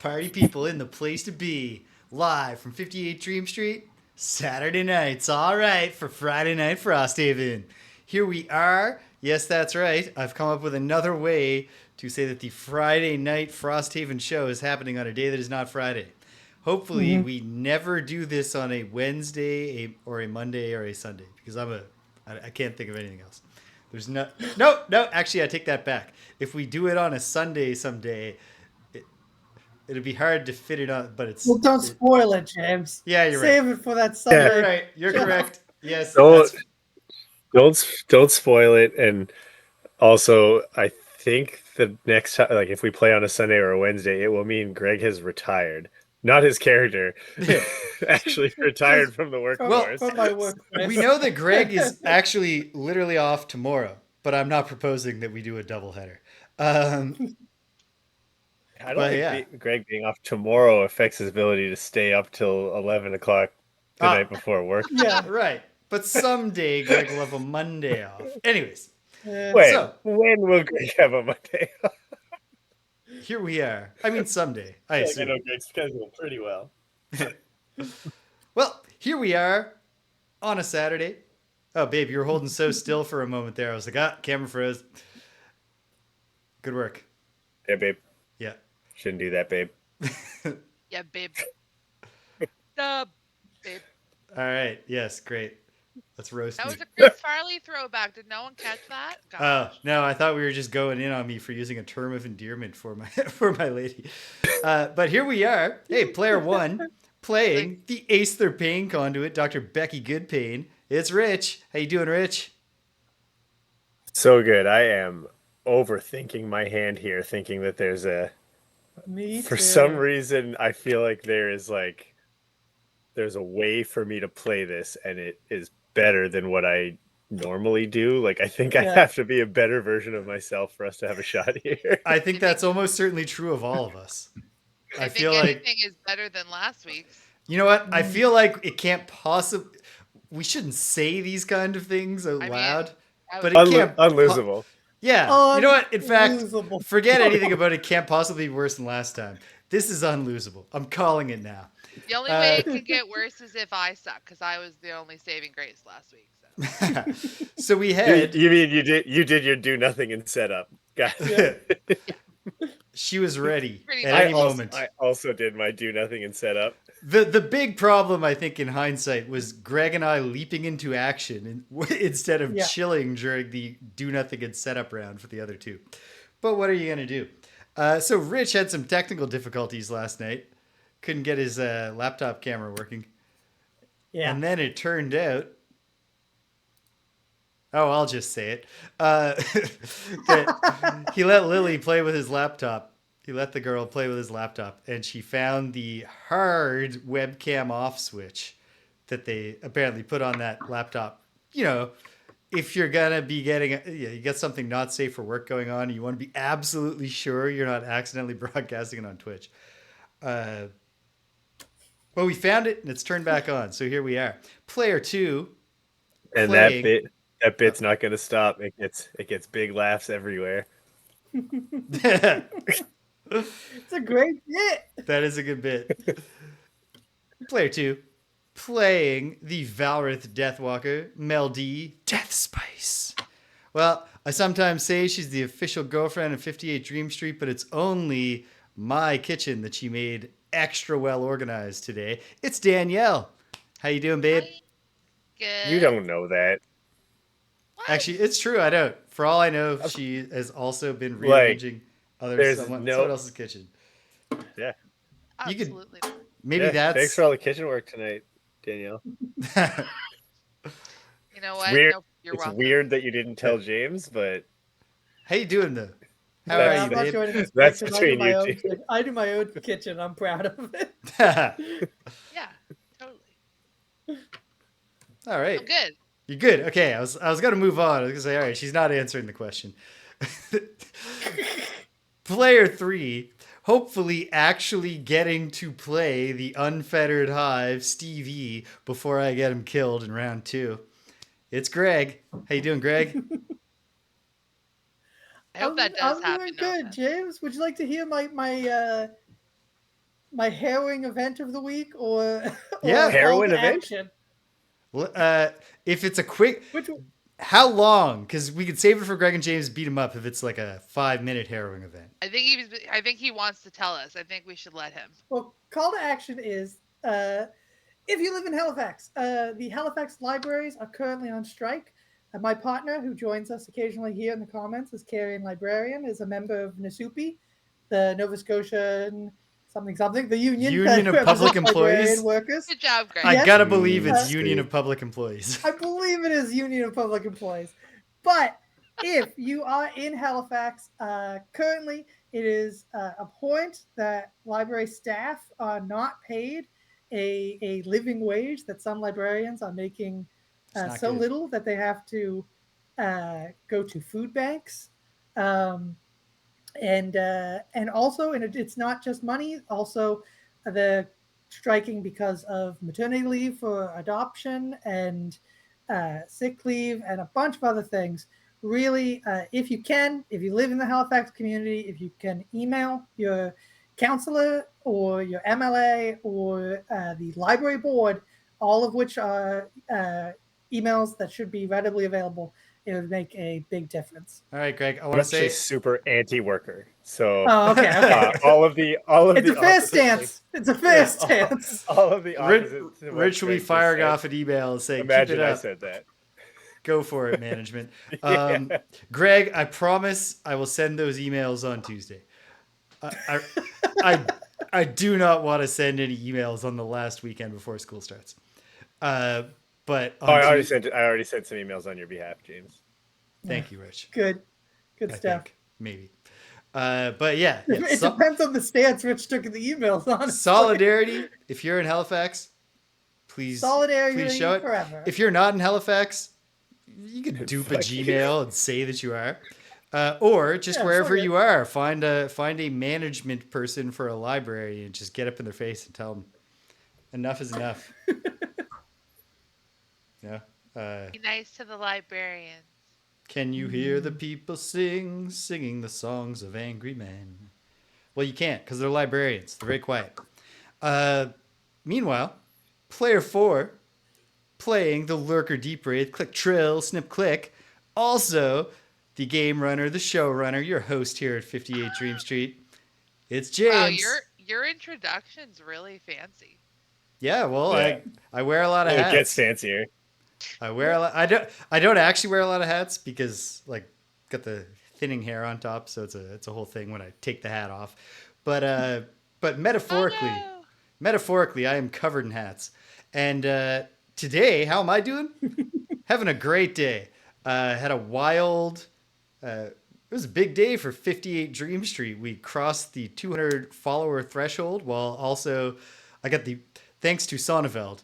Party people in the place to be. Live from 58 Dream Street. Saturday nights. All right, for Friday Night Frosthaven. Here we are. Yes, that's right. I've come up with another way to say that the Friday Night Frosthaven show is happening on a day that is not Friday. Hopefully, we never do this on a Wednesday or a Monday or a Sunday because I can't think of anything else. There's no. Actually, I take that back. If we do it on a Sunday someday, it'll be hard to fit it on. But Well, don't spoil it, James. Yeah, you're Save right. it for that Sunday. You're right. You're correct. Yes. Don't spoil it. And also, I think the next time, like if we play on a Sunday or a Wednesday, it will mean Greg has retired. Not his character, actually retired from the workforce. From my workplace. We know that Greg is actually literally off tomorrow, but I'm not proposing that we do a doubleheader. I don't think Greg being off tomorrow affects his ability to stay up till 11 o'clock the night before work. Yeah, right. But someday Greg will have a Monday off. Anyways. When will Greg have a Monday off? Here we are. I mean, someday. I assume. I know Greg's schedule pretty well. Well, here we are on a Saturday. Oh, babe, you were holding so still for a moment there. I was like, camera froze. Good work. Yeah, babe. Yeah. Shouldn't do that, babe. Yeah, babe. Babe. All right. Yes, great. Let's roast That me. was a Chris Farley throwback. Did no one catch that? Oh, no, I thought we were just going in on me for using a term of endearment for my lady. But here we are. Hey, player one, playing the Aether Pain Conduit, Dr. Becky Goodpain. It's Rich. How you doing, Rich? So good. I am overthinking my hand here, thinking that there's for some reason, I feel like there's a way for me to play this, and it is better than what I normally do. Like, I think I have to be a better version of myself for us to have a shot here. I think that's almost certainly true of all of us. I feel like anything is better than last week's. You know what? I feel like it can't possibly. We shouldn't say these kind of things out loud, but it can't. Unlosable. Yeah. You know what? In fact, forget anything about it. Can't possibly be worse than last time. This is unlosable. I'm calling it now. The only way it could get worse is if I suck, because I was the only saving grace last week. So, so we had. You mean you did your do nothing and setup? Got it. Yeah. She was ready at any moment. I also did my do nothing and setup. The big problem, I think, in hindsight, was Greg and I leaping into action instead of chilling during the do nothing and setup round for the other two. But what are you gonna do? So Rich had some technical difficulties last night. Couldn't get his laptop camera working. Yeah. And then it turned out, I'll just say it, that he let Lily play with his laptop. He let the girl play with his laptop, and she found the hard webcam off switch that they apparently put on that laptop. You know, if you're going to be getting, you got something not safe for work going on, and you want to be absolutely sure you're not accidentally broadcasting it on Twitch. Well, we found it, and it's turned back on. So here we are. Player two. And playing. that bit's not going to stop. It gets big laughs everywhere. It's a great bit. That is a good bit. Player two. Playing the Valrith Deathwalker, Mel D. Death Spice. Well, I sometimes say she's the official girlfriend of 58 Dream Street, but it's only my kitchen that she made extra well organized today. It's Danielle. How you doing, babe? Hi. Good. You don't know that. What? Actually, it's true. I don't. For all I know, she has also been rearranging someone else's kitchen. Yeah. Absolutely. Maybe that's. Thanks for all the kitchen work tonight, Danielle. You know what? It's weird that you didn't tell James, but. How you doing, though? How are you, babe? That's between you two. I do my own kitchen. I'm proud of it. Yeah, totally. All right. I'm good. You're good. Okay, I was going to move on. I was going to say, all right, she's not answering the question. Player three, hopefully actually getting to play the Unfettered Hive, Stevie, before I get him killed in round two. It's Greg. How you doing, Greg? I hope that does happen. I'm doing good, James. Would you like to hear my my harrowing event of the week or Yeah. or Heroin call to event? action? If it's a quick, Which how long? Because we could save it for Greg and James, beat him up if it's like a 5-minute harrowing event. I think he wants to tell us. I think we should let him. well, call to action is if you live in Halifax, the Halifax libraries are currently on strike. My partner, who joins us occasionally here in the comments, is Carrion Librarian, is a member of NASUPI, the Nova Scotian something, the union Union that of Public represents librarian Employees? workers. Good job, Greg. I Yes. gotta believe it's Uh, Union of Public Employees. I believe it is Union of Public Employees. But if you are in Halifax, currently it is abhorrent that library staff are not paid a living wage, that some librarians are making It's so not good. little that they have to go to food banks. And also, and it's not just money, also the striking because of maternity leave for adoption and sick leave and a bunch of other things. Really, if you live in the Halifax community, if you can email your counselor or your MLA or the library board, all of which are emails that should be readily available, it would make a big difference. All right, Greg, I I'm want to actually say super anti-worker. So Oh, okay. all of It's the a fair opposite stance. It's a fair stance. all of the Rich, opposite. to what Rich will be Greg just firing said. off an email and saying, Imagine keep it I up. said that. Go for it, management. Yeah. Greg, I promise I will send those emails on Tuesday. I do not want to send any emails on the last weekend before school starts. But Oh, on I Tuesday, already sent some emails on your behalf, James. thank you, Rich. Good I stuff. think maybe. But yeah, It depends on the stance Rich took in the emails. Honestly, solidarity. If you're in Halifax, please solidarity show it. forever. If you're not in Halifax, you can dupe a Fuck you. Gmail and say that you are, or just Yeah, wherever fuck it. you are, find a management person for a library and just get up in their face and tell them enough is enough. Yeah. Be nice to the librarians. Can you hear the people singing the songs of angry men? Well, you can't because they're librarians. They're very quiet. Meanwhile, player 4 playing the Lurker Deep Wraith, click trill, snip click. Also, the game runner, the showrunner, your host here at 58 Dream Street. It's James. Wow, your introduction's really fancy. Yeah, well, Yeah. I wear a lot of hats. It gets fancier. I wear a lot. I don't actually wear a lot of hats because like got the thinning hair on top, so it's a whole thing when I take the hat off. But metaphorically, Oh, no. metaphorically, I am covered in hats. And today, how am I doing? Having a great day. Had a wild. It was a big day for 58 Dream Street. We crossed the 200 follower threshold, while also I got the thanks to Sonneveld.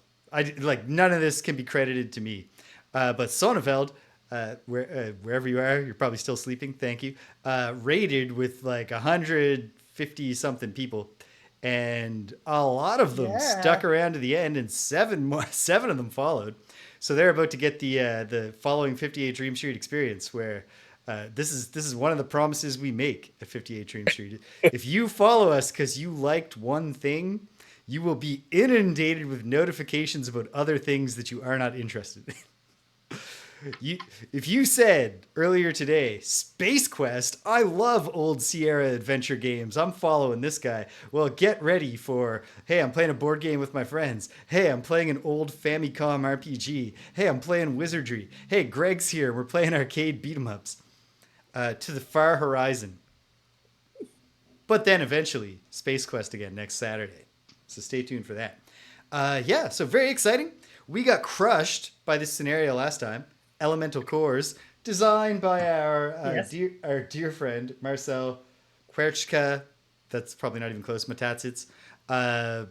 None of this can be credited to me, but Sonneveld, wherever you are, you're probably still sleeping. Thank you. Rated with like 150 something people, and a lot of them stuck around to the end, and seven of them followed. So they're about to get the following 58 Dream Street experience, where this is one of the promises we make at 58 Dream Street. If you follow us because you liked one thing, you will be inundated with notifications about other things that you are not interested in. If you said earlier today, Space Quest, I love old Sierra adventure games, I'm following this guy. Well, get ready for, hey, I'm playing a board game with my friends. Hey, I'm playing an old Famicom RPG. Hey, I'm playing Wizardry. Hey, Greg's here. We're playing arcade beat 'em ups. To the far horizon. But then eventually, Space Quest again next Saturday. So stay tuned for that. So very exciting. We got crushed by this scenario last time. Elemental Cores, designed by our dear friend Marcel Querchka. That's probably not even close. Matatsits. I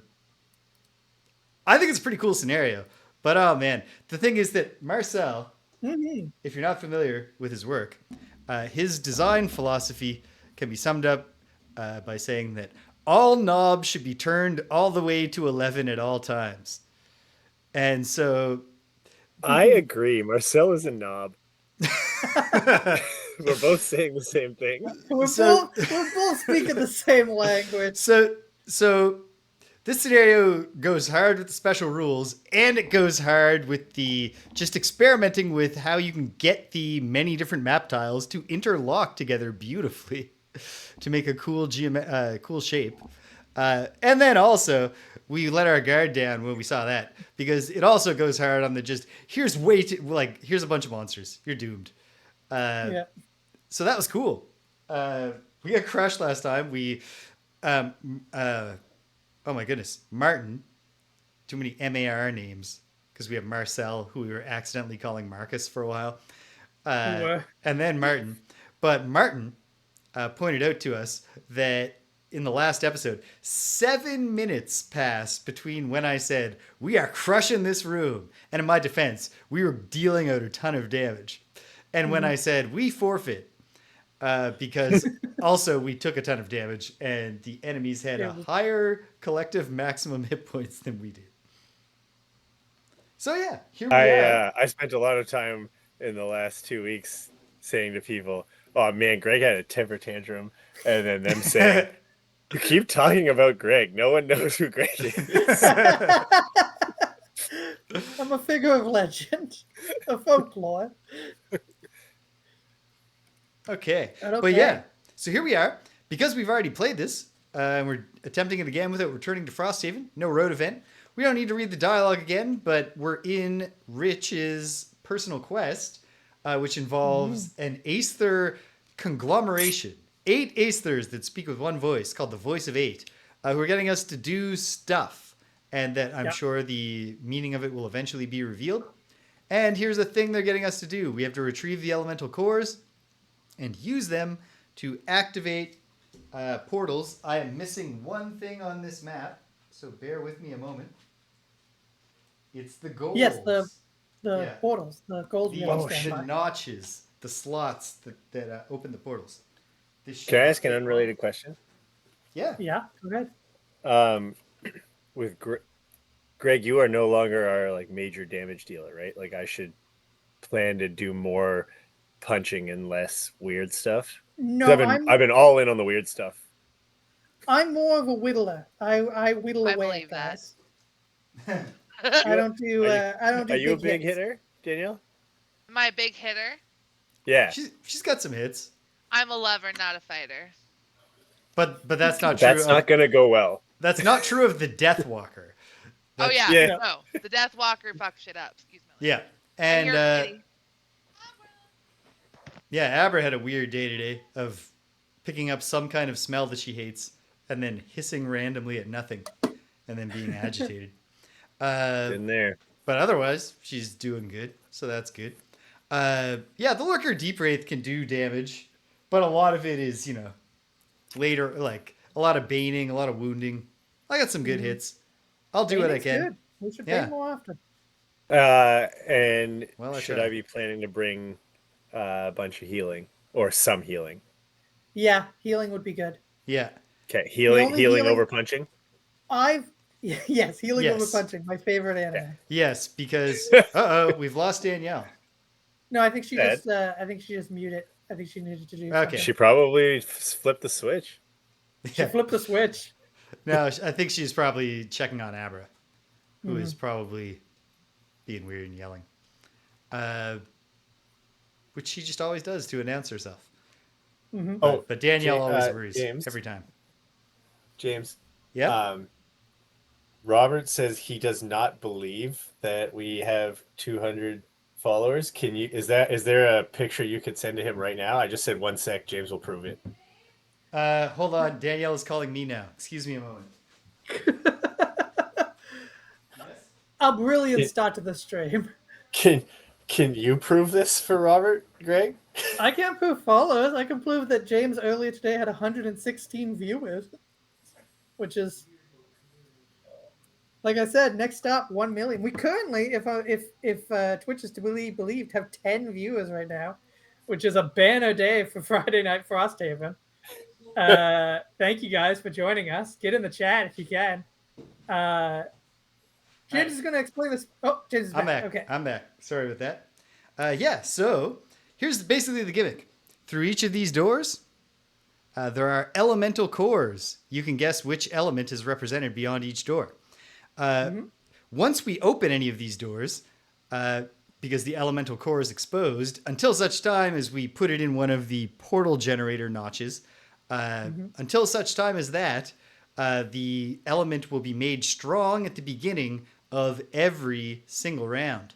think it's a pretty cool scenario. But oh man, the thing is that Marcel, if you're not familiar with his work, his design philosophy can be summed up by saying that all knobs should be turned all the way to 11 at all times. And so I agree. Marcel is a knob. We're both saying the same thing. We're both speaking the same language. So This scenario goes hard with the special rules, and it goes hard with the just experimenting with how you can get the many different map tiles to interlock together beautifully to make a cool cool shape. And then also, we let our guard down when we saw that, because it also goes hard on the just, here's here's a bunch of monsters. You're doomed. Yeah. So that was cool. We got crushed last time. Oh my goodness, Martin. Too many MAR names because we have Marcel, who we were accidentally calling Marcus for a while. And then Martin. But Martin pointed out to us that in the last episode, 7 minutes passed between when I said, we are crushing this room. And in my defense, we were dealing out a ton of damage. And when I said, we forfeit, because also we took a ton of damage and the enemies had a higher collective maximum hit points than we did. So yeah, here we are. I spent a lot of time in the last 2 weeks saying to people, oh man, Greg had a temper tantrum. And then them saying, you keep talking about Greg. No one knows who Greg is. I'm a figure of legend, a folklore. Okay. But yeah, so here we are. Because we've already played this, and we're attempting it again without returning to Frosthaven, no road event. We don't need to read the dialogue again, but we're in Rich's personal quest, which involves an Aether conglomeration. 8 Aethers that speak with one voice, called the Voice of 8, who are getting us to do stuff, and that I'm sure the meaning of it will eventually be revealed. And here's the thing they're getting us to do. We have to retrieve the elemental cores and use them to activate portals. I am missing one thing on this map, so bear with me a moment. It's the goals. Yes, the portals, the gold. The notches, the slots that open the portals. Can I ask an unrelated question? Yeah. Yeah, go ahead. With Greg, you are no longer our major damage dealer, right? Like I should plan to do more punching and less weird stuff. No, I've been all in on the weird stuff. I'm more of a whittler. I whittle I away believe at that. guys. I don't do. I don't do. Are you a big big hits. hitter, Danielle? Am I a big hitter? Yeah. She's got some hits. I'm a lover, not a fighter. But that's not true. That's not going to go well. That's not true of the Deathwalker. Oh yeah, no. The Deathwalker fucks shit up. Excuse me. Yeah. And yeah, Abra had a weird day today of picking up some kind of smell that she hates and then hissing randomly at nothing and then being agitated. In there. But otherwise, she's doing good, so that's good. Yeah, the Lurker Deep Wraith can do damage, but a lot of it is, later, like a lot of baning, a lot of wounding. I got some good hits. I'll do what I can. Good. We should play more often. And should I be planning to bring a bunch of healing or some healing? Yeah, healing would be good. Yeah. Okay, healing over punching. Yes, healing over punching, my favorite anime. Okay. Yes, because we've lost Danielle. No, I think she just muted. I think she needed to do something. She probably flipped the switch. She flipped the switch. No, I think she's probably checking on Abra, who is probably being weird and yelling. Which she just always does to announce herself. Mm-hmm. But Danielle always worries every time. James. Yeah. Robert says he does not believe that we have 200 followers. Is there a picture you could send to him right now? I just said 1 sec. James will prove it. Hold on. Danielle is calling me now. Excuse me a moment. A brilliant start to the stream. Can you prove this for Robert, Greg? I can't prove followers. I can prove that James earlier today had 116 viewers, which is, like I said, next up 1 million. We currently, if Twitch is to be believed, have 10 viewers right now, which is a banner day for Friday Night Frosthaven. Thank you guys for joining us. Get in the chat if you can. James is going to explain this. Oh, James is back. I'm back. Okay. I'm back. Sorry about that. So here's basically the gimmick. Through each of these doors, There are elemental cores. You can guess which element is represented beyond each door. Once we open any of these doors, because the elemental core is exposed, until such time as we put it in one of the portal generator notches, until such time as that, the element will be made strong at the beginning of every single round.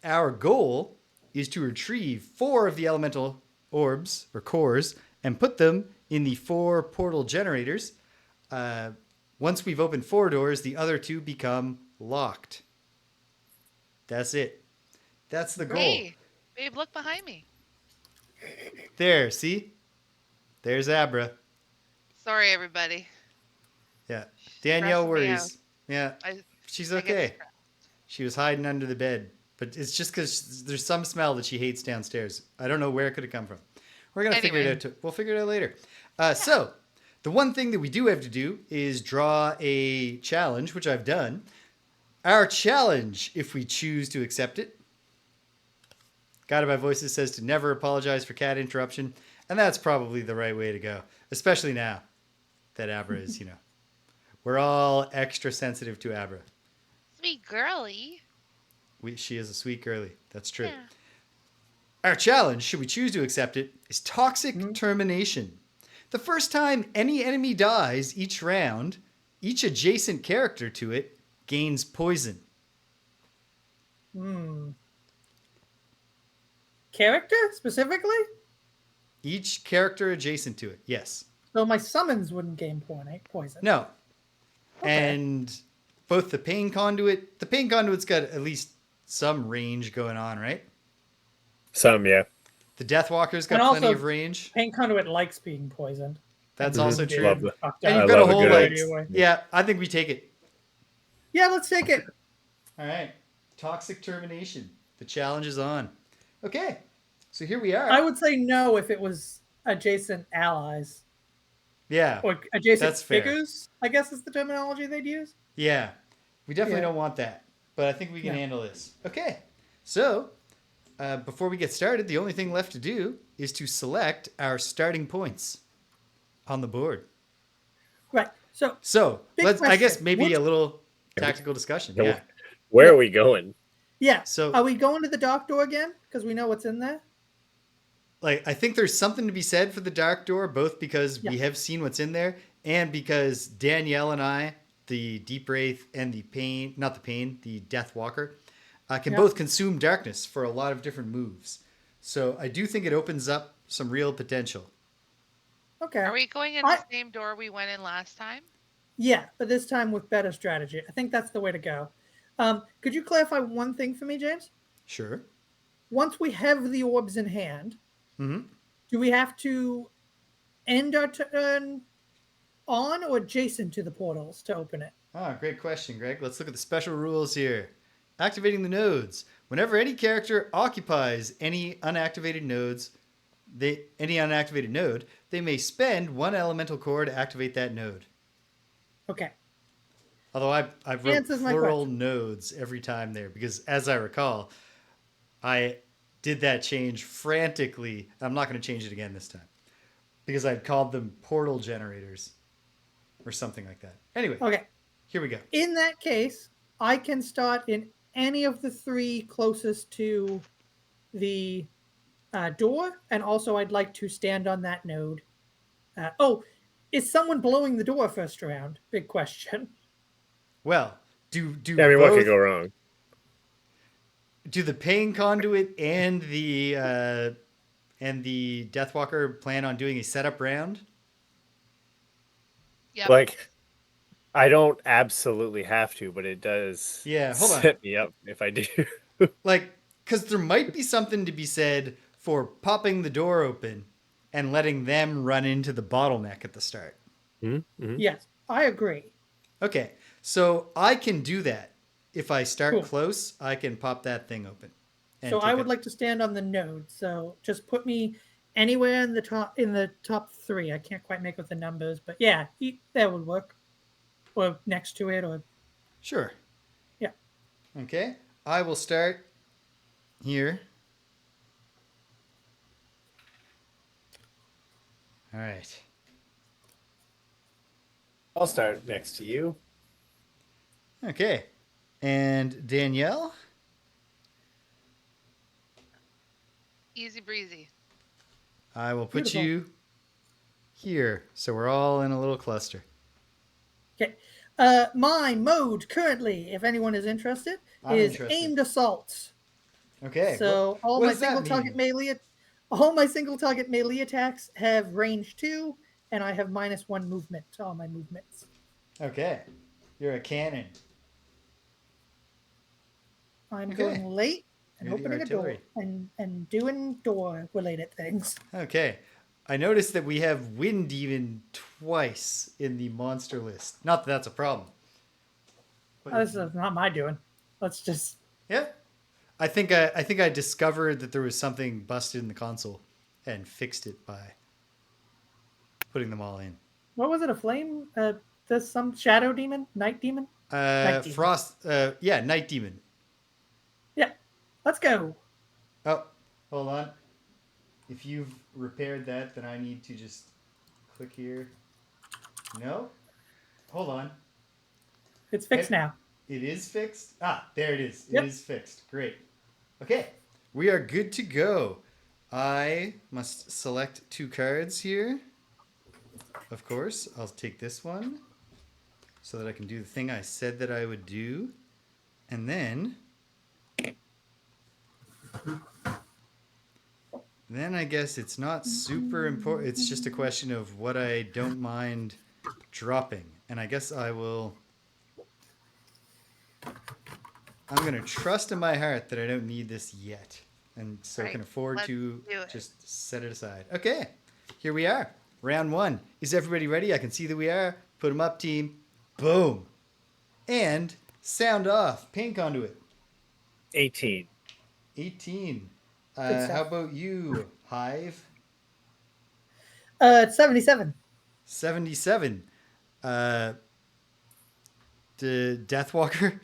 Our goal is to retrieve 4 of the elemental orbs or cores and put them in the 4 portal generators. Once we've opened 4 doors, the other 2 become locked. That's it. That's the goal. Hey, babe, look behind me. There, see? There's Abra. Sorry, everybody. Yeah. Danielle Stressing me worries. Yeah. She's I get okay. stressed. She was hiding under the bed. But it's just because there's some smell that she hates downstairs. I don't know where it could have come from. We're going to figure it out. We'll figure it out later. So, the one thing that we do have to do is draw a challenge, which I've done. Our challenge, if we choose to accept it, Guided by Voices says to never apologize for cat interruption. And that's probably the right way to go, especially now that Abra is, we're all extra sensitive to Abra. Sweet girly. She is a sweet girly. That's true. Yeah. Our challenge, should we choose to accept it, is Toxic Termination. The first time any enemy dies each round, each adjacent character to it gains poison. Character specifically? Each character adjacent to it, yes. So my summons wouldn't gain poison. No. Okay. And both the pain conduit's got at least some range going on, right? Some, yeah. The Deathwalker's got And plenty also, of range. Paint Conduit likes being poisoned. That's also true. Love the- And I you've got a love a whole good yeah, I think we take it. Yeah, let's take it. All right. Toxic Termination. The challenge is on. Okay. So here we are. I would say no if it was adjacent allies. Yeah. Or adjacent That's fair. figures, I guess is the terminology they'd use. Yeah. We definitely Yeah. don't want that. But I think we can Yeah. handle this. Okay. So, before we get started, the only thing left to do is to select our starting points on the board. Right. So, Big I guess question. maybe What's- a little tactical discussion. Yeah. Where are we going? Yeah. So- are we going to the dark door again? Because we know what's in there? I think there's something to be said for the dark door, both because we Yeah. have seen what's in there and because Danielle and I, the Deep Wraith and the Death Walker, can both consume darkness for a lot of different moves. So I do think it opens up some real potential. Okay. Are we going in the same door we went in last time? Yeah, but this time with better strategy. I think that's the way to go. Could you clarify one thing for me, James? Sure. Once we have the orbs in hand, do we have to end our turn on or adjacent to the portals to open it? Great question, Greg. Let's look at the special rules here. Activating the nodes. Whenever any character occupies any unactivated node, they may spend 1 elemental core to activate that node. Okay. Although I wrote Answers my plural question. nodes every time there because, as I recall, I did that change frantically. I'm not going to change it again this time because I'd called them portal generators or something like that. Anyway, Okay. here we go. In that case, I can start in any of the 3 closest to the door, and also I'd like to stand on that node. Is someone blowing the door first round? Big question. Well, do What could both, go wrong? do the pain conduit and the Deathwalker plan on doing a setup round? Yep. Like, I don't absolutely have to, but it does Hold on. set me up if I do. Because there might be something to be said for popping the door open and letting them run into the bottleneck at the start. Mm-hmm. Yes, I agree. Okay, so I can do that. If I start Cool. close, I can pop that thing open. So I would like to stand on the node. So just put me anywhere in the top 3. I can't quite make with the numbers, but yeah, that would work. Or next to it, or Sure. yeah. Okay, I will start here. All right. I'll start next to you. Okay. And Danielle? Easy breezy. I will put Beautiful. you here. So we're all in a little cluster. Okay. My mode currently, if anyone is interested, I'm is interested. aimed assault. Okay. So all what my does that single target mean? melee attacks have range 2, and I have -1 movement to all my movements. Okay. You're a cannon. I'm Okay. going late and You're the opening a door artillery. and doing door related things. Okay. I noticed that we have Wind Demon twice in the monster list. Not that that's a problem. But This is not my doing. Let's just yeah. I think I discovered that there was something busted in the console and fixed it by putting them all in. what was it? A flame? There's some shadow demon, night demon. Night demon. Frost. Yeah, Night Demon. Yeah, let's go. Oh, hold on. If you've repaired that, then I need to just click here. No? Hold on. It's fixed now. It is fixed? Ah, there it is. Yep. It is fixed. Great. Okay. We are good to go. I must select 2 cards here. Of course. I'll take this one so that I can do the thing I said that I would do. And then I guess it's not super important. It's just a question of what I don't mind dropping. And I guess I'm going to trust in my heart that I don't need this yet. And so I Right, can afford let's to do it. just set it aside. Okay, here we are. Round 1. Is everybody ready? I can see that we are. Put them up, team. Boom. And sound off. Pain conduit. 18. 18. Good stuff. How about you, Hive? It's 77. 77. The Deathwalker.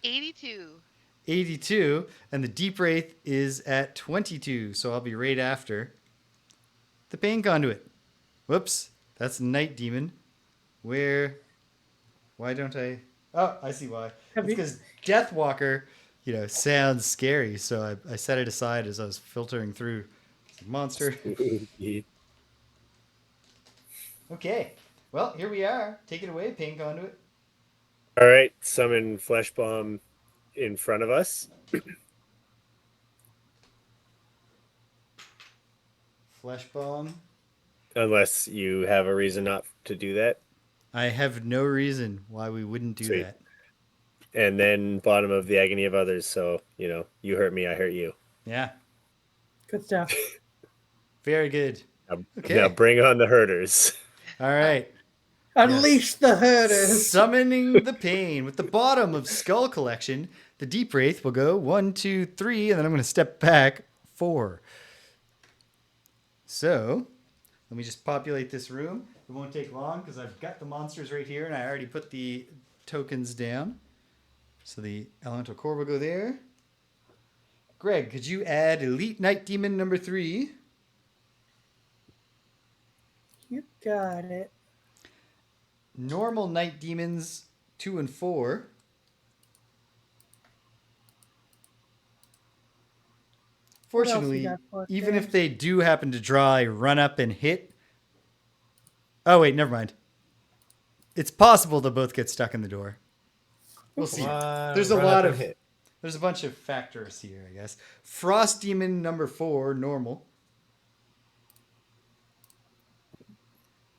82. 82. And the Deep Wraith is at 22. So I'll be right after. The Pain Conduit. Whoops. That's Night Demon. Why don't I? Oh, I see why. It's because Deathwalker, sounds scary. So I set it aside as I was filtering through. It's a monster. Okay. Well, here we are. Take it away, Pain Conduit. All right. Summon Flesh Bomb in front of us. Flesh Bomb. Unless you have a reason not to do that. I have no reason why we wouldn't do Sweet. that. And then bottom of the Agony of Others. So, you hurt me, I hurt you. Yeah. Good stuff. Very good. Okay. Now bring on the herders. All right. Unleash the herders. Summoning the pain. With the bottom of Skull Collection, the Deep Wraith will go 1, 2, 3, and then I'm going to step back 4. So, let me just populate this room. It won't take long because I've got the monsters right here and I already put the tokens down. So the Elemental Core will go there. Greg, could you add Elite Night Demon number 3? You got it. Normal Night Demons 2 and 4. Fortunately, even if they do happen to draw a run up and hit. Oh, wait, never mind. It's possible they'll both get stuck in the door. We'll see. There's a bunch of factors here, I guess. Frost Demon number 4, normal.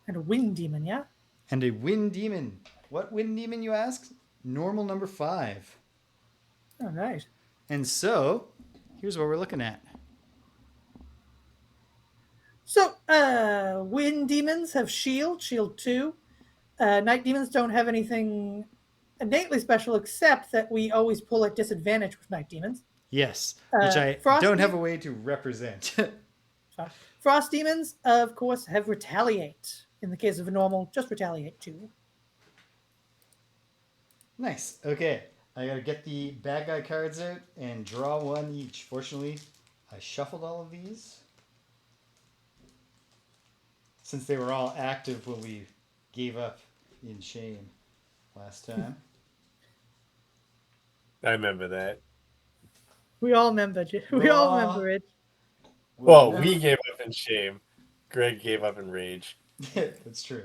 And a Wind Demon, yeah? And a Wind Demon. What Wind Demon, you ask? Normal number 5. Oh, nice. And so, here's what we're looking at. So, Wind Demons have shield 2. Night Demons don't have anything innately special except that we always pull at disadvantage with Night Demons. Yes, which I don't have a way to represent. Frost Demons, of course, have Retaliate. In the case of a normal, just Retaliate 2. Nice. Okay. I gotta get the bad guy cards out and draw one each. Fortunately, I shuffled all of these. since they were all active when we gave up in shame last time. I remember that. We all remember. We all remember it. Well, we gave up in shame. Greg gave up in rage. That's true.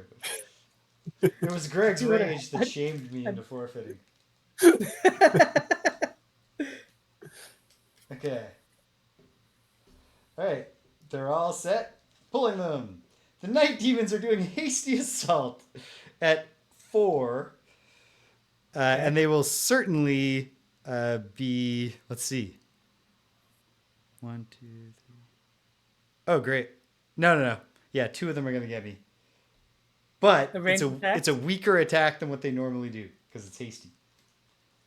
It was Greg's rage that shamed me into forfeiting. Okay. All right. They're all set. Pulling them. The Night Demons are doing hasty assault at 4. And they will certainly be, let's see. 1, 2, 3. Oh, great. No. Yeah, 2 of them are going to get me. But it's a weaker attack than what they normally do because it's hasty.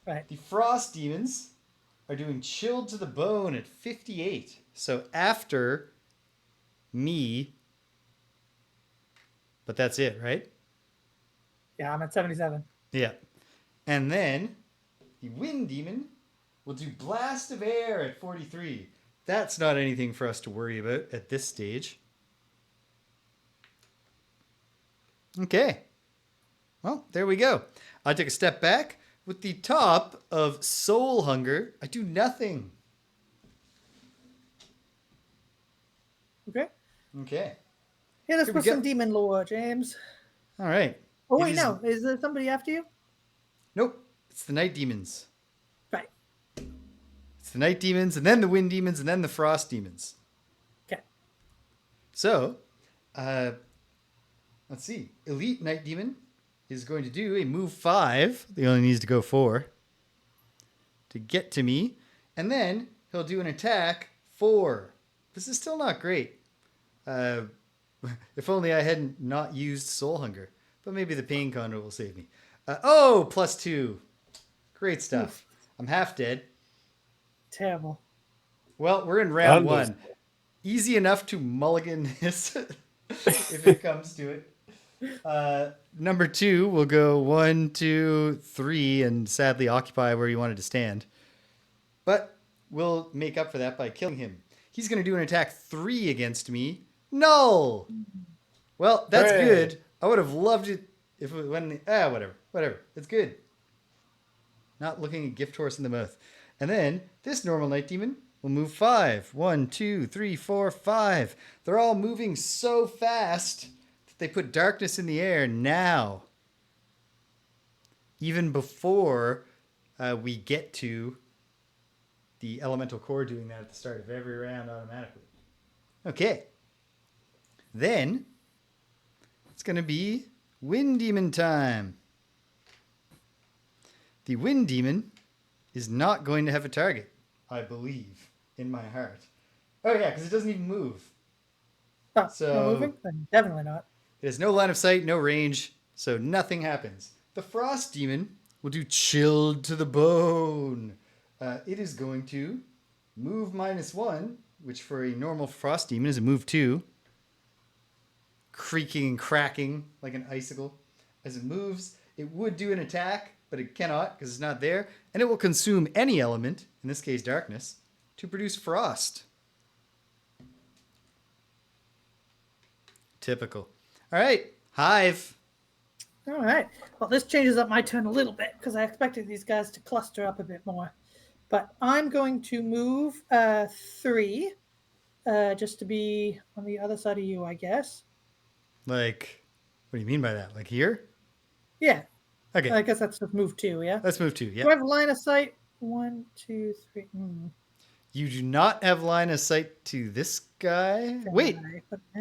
Right. The Frost Demons are doing Chilled to the Bone at 58. So after me, but that's it, right? Yeah, I'm at 77. Yeah. And then the Wind Demon will do Blast of Air at 43. That's not anything for us to worry about at this stage. Okay. Well, there we go. I take a step back. With the top of Soul Hunger, I do nothing. Okay. Okay. Hit us with some demon lore, James. All right. Oh, wait, no. Is there somebody after you? Nope. It's the Night Demons. Right. It's the Night Demons, and then the Wind Demons, and then the Frost Demons. Okay. So, let's see. Elite Night Demon is going to do a move 5. He only needs to go 4 to get to me. And then he'll do an attack 4. This is still not great. If only I hadn't not used Soul Hunger. But maybe the Pain Condo will save me. +2. Great stuff. I'm half dead. Terrible. Well, we're in round 1. Easy enough to mulligan this if it comes to it. Number 2 will go 1, 2, 3, and sadly occupy where you wanted to stand. But we'll make up for that by killing him. He's going to do an attack 3 against me. Null! Well, that's good. I would have loved it if it went... whatever. It's good. Not looking a gift horse in the mouth. And then this normal Night Demon will move 5. 1, 2, 3, 4, 5. They're all moving so fast... They put darkness in the air now. Even before we get to the elemental core doing that at the start of every round automatically. Okay. Then it's going to be Wind Demon time. The Wind Demon is not going to have a target, I believe, in my heart. Oh yeah, because it doesn't even move. Oh, so no moving? Definitely not. It has no line of sight, no range, so nothing happens. The Frost Demon will do Chilled to the Bone. It is going to move -1, which for a normal Frost Demon is a move 2. Creaking and cracking like an icicle. As it moves, it would do an attack, but it cannot because it's not there. And it will consume any element, in this case darkness, to produce frost. Typical. All right, Hive. All right. Well, this changes up my turn a little bit because I expected these guys to cluster up a bit more. But I'm going to move 3 just to be on the other side of you, I guess. Like, what do you mean by that? Like here? Yeah. Okay. I guess that's just move 2, yeah? Let's move 2, yeah. Do I have line of sight? 1, 2, 3. You do not have line of sight to this guy. Wait.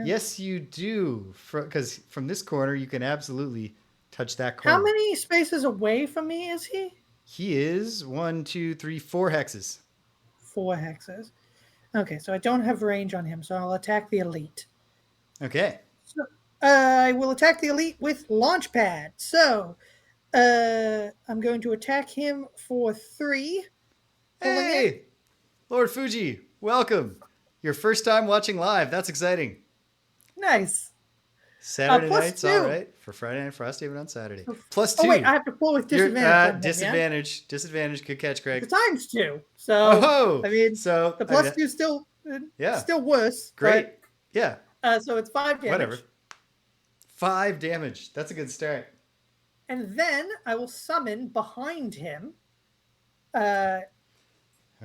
Yes, you do. Because from this corner, you can absolutely touch that corner. How many spaces away from me is he? He is 1, 2, 3, 4 hexes. 4 hexes. Okay, so I don't have range on him, so I'll attack the elite. Okay. So I will attack the elite with Launchpad. So I'm going to attack him for 3. Hey! Lord Fuji, welcome. Your first time watching live. That's exciting. Nice. Saturday night's all right for Friday Night Frosthaven on Saturday. +2. Oh, wait, I have to pull with disadvantage. Disadvantage. Yeah? Disadvantage. Good catch, Greg. It's ×2. So, I mean, so the +2 still worse. Great. But, so it's 5 damage. Whatever. 5 damage. That's a good start. And then I will summon behind him. I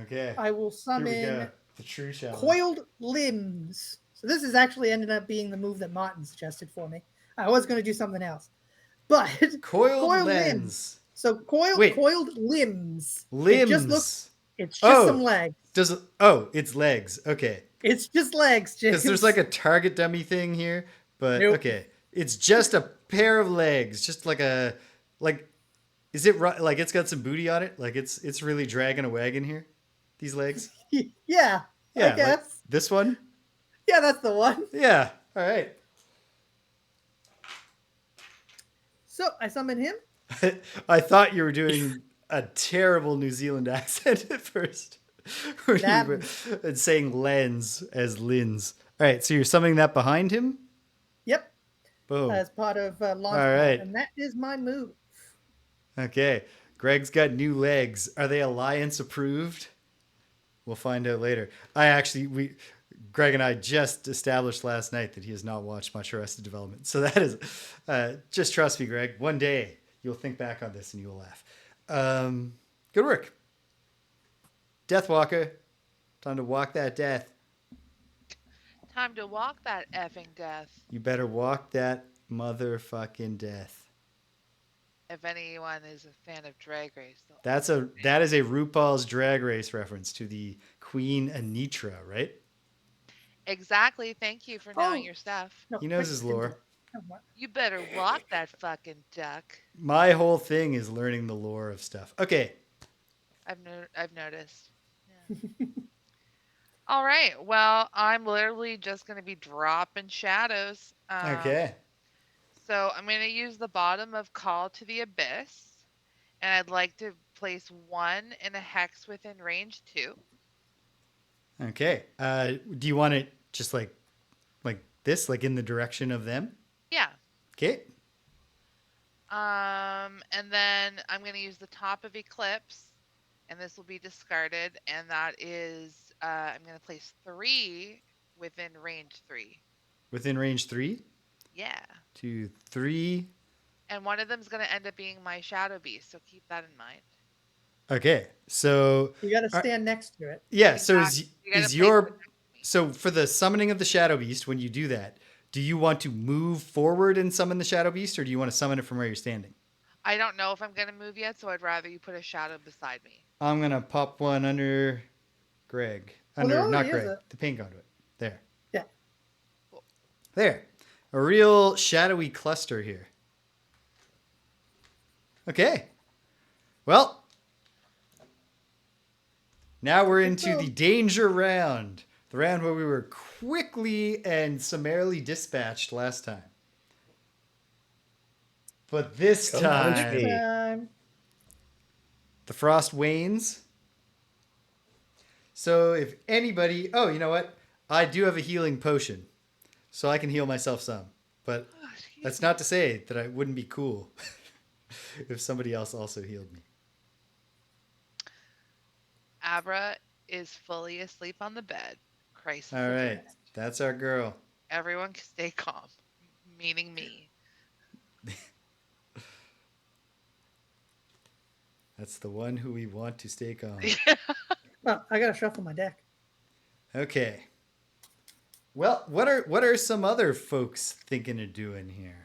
Okay. will Here we summon go. The true shadow. Coiled Limbs. So this is actually ended up being the move that Martin suggested for me. I was going to do something else. But Coiled lens. So coiled limbs. Limbs. It just looks. It's just some legs. It's legs. Okay. It's just legs, James. Because there's like a target dummy thing here, but Nope. okay. It's just a pair of legs, just like is it like it's got some booty on it? Like it's really dragging a wagon here. These legs. Yeah. I Like guess. this one. Yeah, that's the one. Yeah. All right. So I summon him. I thought you were doing a terrible New Zealand accent at first. And saying lens as lins. All right, so you're summoning that behind him? Yep. Boom. As part of launch. All right. And that is my move. Okay. Greg's got new legs. Are they Alliance approved? We'll find out later. Greg and I just established last night that he has not watched much Arrested Development. So that is, just trust me, Greg. One day you'll think back on this and you'll laugh. Good work. Deathwalker. Time to walk that death. Time to walk that effing death. You better walk that motherfucking death. If anyone is a fan of Drag Race, that is a RuPaul's Drag Race reference to the Queen Anitra, right? Exactly. Thank you for knowing your stuff. He knows his lore. You better walk that fucking duck. My whole thing is learning the lore of stuff. Okay. I've noticed. Yeah. All right. Well, I'm literally just going to be dropping shadows. Okay. So I'm going to use the bottom of Call to the Abyss, and I'd like to place 1 in a hex within range 2. Okay. Do you want it just like this, like in the direction of them? Yeah. Okay. And then I'm going to use the top of Eclipse, and this will be discarded, and that is I'm going to place 3 within range 3. Within range 3? Yeah. 2, 3. And one of them is going to end up being my Shadow Beast, so keep that in mind. Okay, so you got to stand next to it. Yeah, exactly. So for the summoning of the Shadow Beast, when you do that, do you want to move forward and summon the Shadow Beast, or do you want to summon it from where you're standing? I don't know if I'm going to move yet, so I'd rather you put a shadow beside me. I'm going to pop one under Greg. The paint conduit. There. Yeah. Cool. There. A real shadowy cluster here. Okay. Well, now we're into the danger round. The round where we were quickly and summarily dispatched last time. But this time, the frost wanes. So if anybody... Oh, you know what? I do have a healing potion. So I can heal myself some. But that's not to say that I wouldn't be cool if somebody else also healed me. Abra is fully asleep on the bed. Christ. All right. That's our girl. Everyone stay calm. Meaning me. That's the one who we want to stay calm. Well, I gotta shuffle my deck. Okay. Well, what are some other folks thinking of doing here?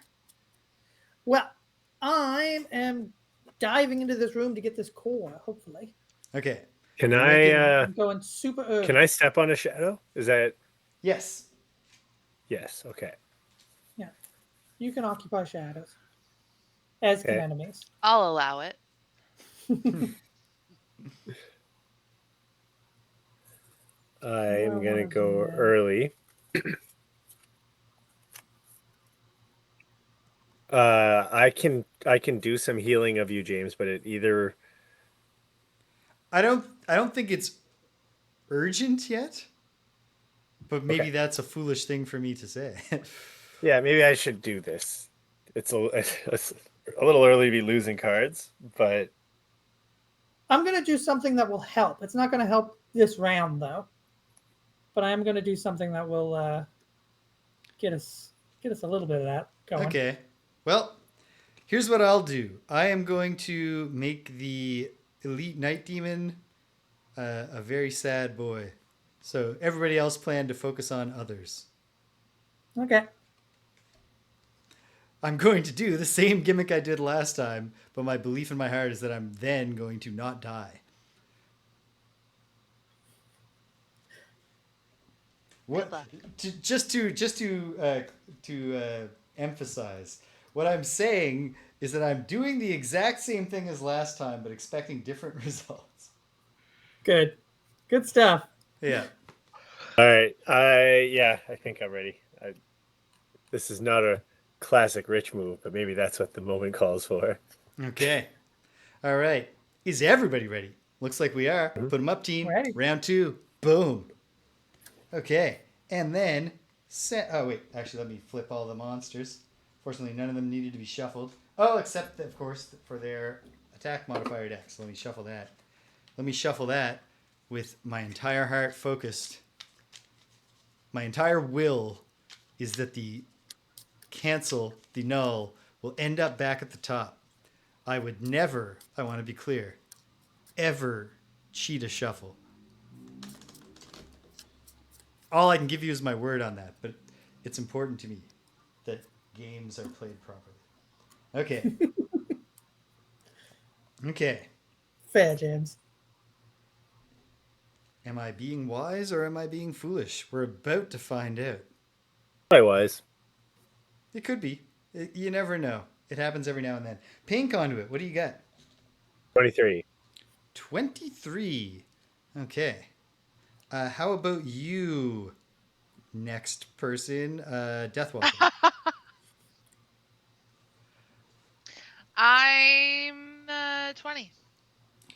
Well, I am diving into this room to get this core, hopefully. Okay. I'm going super early. Can I step on a shadow? Is that... Yes. Yes, okay. Yeah. You can occupy shadows. As can enemies. I'll allow it. I'm going to go early. I can do some healing of you, James, but it either... I don't think it's urgent yet, but maybe that's a foolish thing for me to say. Yeah, maybe I should do this. It's a little early to be losing cards, but... I'm going to do something that will help. It's not going to help this round, though. But I am going to do something that will get us a little bit of that. going. Okay. Well, here's what I'll do. I am going to make the elite night demon a very sad boy. So everybody else plan to focus on others. Okay. I'm going to do the same gimmick I did last time, but my belief in my heart is that I'm then going to not die. What? luck. Just to emphasize, what I'm saying is that I'm doing the exact same thing as last time, but expecting different results. Good. Good stuff. Yeah. All right. I think I'm ready. This is not a classic Rich move, but maybe that's what the moment calls for. Okay. All right. Is everybody ready? Looks like we are. Mhm. Put them up, team. Ready. Round 2. Boom. Okay. And then oh wait, actually let me flip all the monsters. Fortunately, none of them needed to be shuffled. Oh, except of course for their attack modifier decks. Let me shuffle that. Let me shuffle that with my entire heart focused. My entire will is that the null will end up back at the top. I would never, I want to be clear, ever cheat a shuffle. All I can give you is my word on that, but it's important to me that games are played properly. Okay. Okay. Fair, James. Am I being wise or am I being foolish? We're about to find out. Likewise. It could be. You never know. It happens every now and then. Pain conduit, what do you got? 23. 23. Okay. How about you, next person? Deathwalker. I'm 20.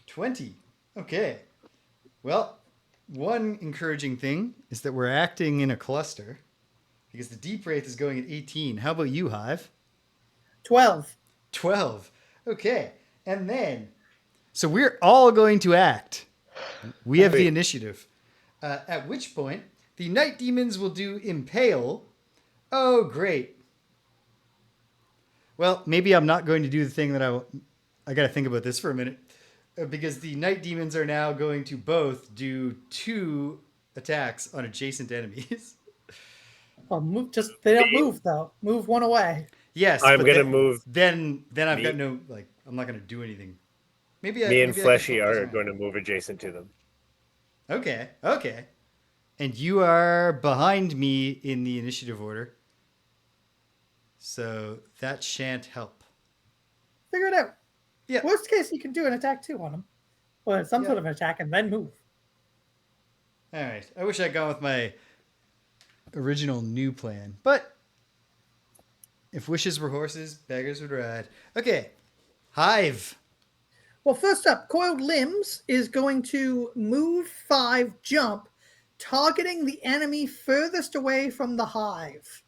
20. Okay. Well, one encouraging thing is that we're acting in a cluster because the deep wraith is going at 18. How about you, Hive? 12. 12. Okay. And then, so we're all going to act. We have the initiative. At which point, the night demons will do impale. Oh, great. Well, maybe I'm not going to do the thing that I got to think about this for a minute. Because the night demons are now going to both do 2 attacks on adjacent enemies. Oh, they don't move though. Move one away. Yes, I'm but gonna move. Then I've got no I'm not gonna do anything. Me and maybe I can Fleshy focus are on- going to move adjacent to them. Okay. And you are behind me in the initiative order. So that shan't help. Figure it out. Yeah. Worst case, you can do an attack 2 on them. Or some Yeah. sort of an attack and then move. All right. I wish I'd gone with my original new plan. But if wishes were horses, beggars would ride. Okay. Hive. Well, first up, Coiled Limbs is going to move 5, jump, targeting the enemy furthest away from the hive.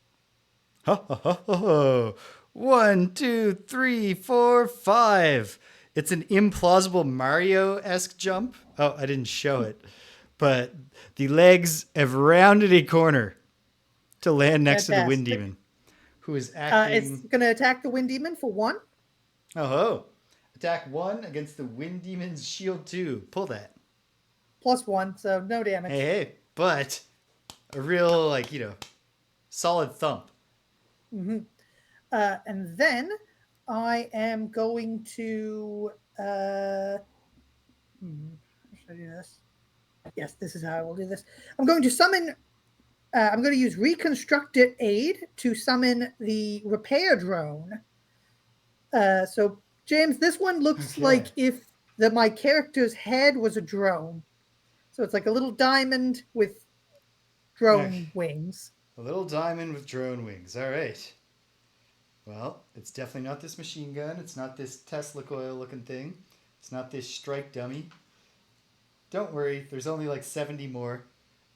Ho, ho, ho, ho, ho. 1, 2, 3, 4, 5. It's an implausible Mario-esque jump. Oh, I didn't show it. But the legs have rounded a corner to land next to the Wind Fantastic. Demon, who is It's acting... going to attack the Wind Demon for 1. Oh, ho. Attack 1 against the Wind Demon's shield 2. Pull that. Plus 1, so no damage. Hey. But a real, solid thump. Mm-hmm. And then I am going to... how should I do this? Yes, this is how I will do this. I'm going to summon... I'm going to use Reconstructed Aid to summon the Repair Drone. So, James, this one looks like if my character's head was a drone. So it's like a little diamond with drone wings. A little diamond with drone wings. All right. Well, it's definitely not this machine gun. It's not this Tesla coil looking thing. It's not this strike dummy. Don't worry. There's only like 70 more.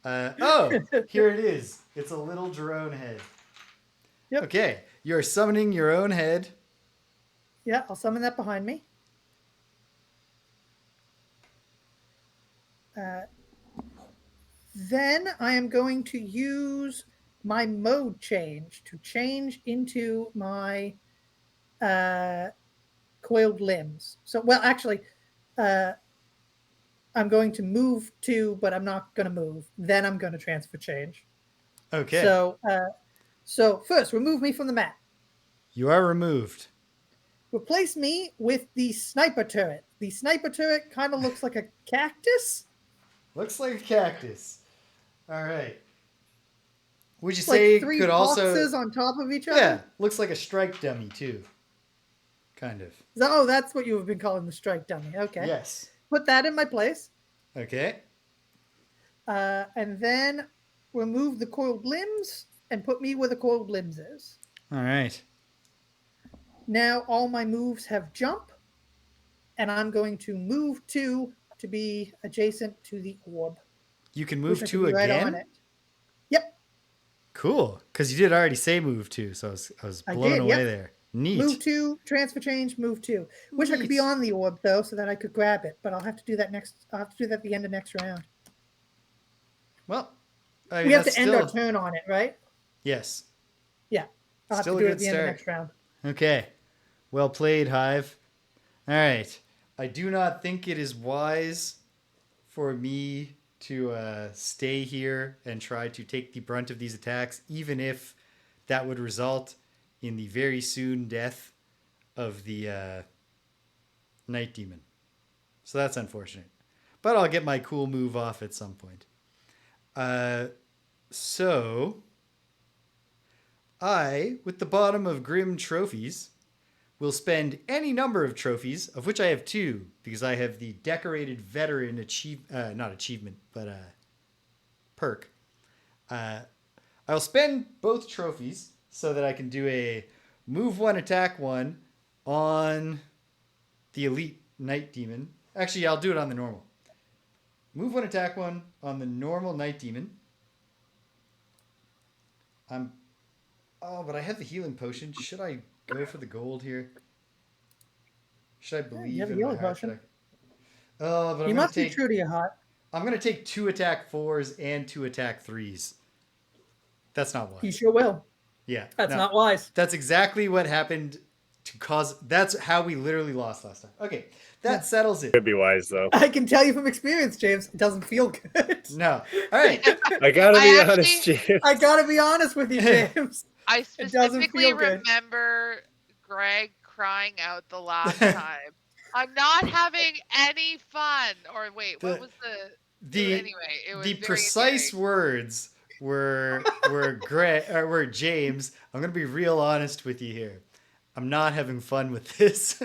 Here it is. It's a little drone head. Yep. Okay. You're summoning your own head. Yeah, I'll summon that behind me. Then I am going to use my mode change to change into my coiled limbs. So, well, actually, I'm going to move 2, but I'm not going to move. Then I'm going to transfer change. Okay. So first, remove me from the map. You are removed. Replace me with the sniper turret. The sniper turret kind of looks like a cactus. Looks like a cactus. All right. Would you Like say 3 could also... boxes on top of each other? Yeah, looks like a strike dummy too. Kind of. Oh, that's what you have been calling the strike dummy. Okay. Yes. Put that in my place. Okay. And then remove the coiled limbs and put me where the coiled limbs is. All right. Now all my moves have jump, and I'm going to move 2 to be adjacent to the orb. You can move which I 2 can be again? right on it. Yep. Cool. Because you did already say move 2, so I was blown away there. Neat. Move 2, transfer change, move 2. Wish I could be on the orb though, so that I could grab it, but I'll have to do that at the end of next round. Well, I mean, we have to end our turn on it, right? Yes. Yeah. I'll have to do it at the end of next round. Okay. Well played, Hive. All right. I do not think it is wise for me to stay here and try to take the brunt of these attacks, even if that would result in the very soon death of the Night Demon. So that's unfortunate. But I'll get my cool move off at some point. So I, with the bottom of Grim Trophies, will spend any number of trophies, of which I have 2, because I have the Decorated Veteran not achievement, but perk. I'll spend both trophies so that I can do a move 1, attack 1 on the Elite Night Demon. Actually, I'll do it on the normal. Move 1, attack 1 on the normal Night Demon. But I have the healing potion. Should I go for the gold here? Should I believe you have a in healing my heart? potion. But you must be true to your heart. I'm going to take 2 attack 4s and 2 attack 3s. That's not wise. You sure will. Yeah. That's not wise. That's exactly what happened to cause... That's how we literally lost last time. Okay. That settles it. Could be wise, though. I can tell you from experience, James, it doesn't feel good. No. All right. I gotta be honest, James. I gotta be honest with you, James. I specifically remember Greg crying out the last time. I'm not having any fun. Or wait, what was anyway, it was the precise words were James. I'm gonna be real honest with you here. I'm not having fun with this.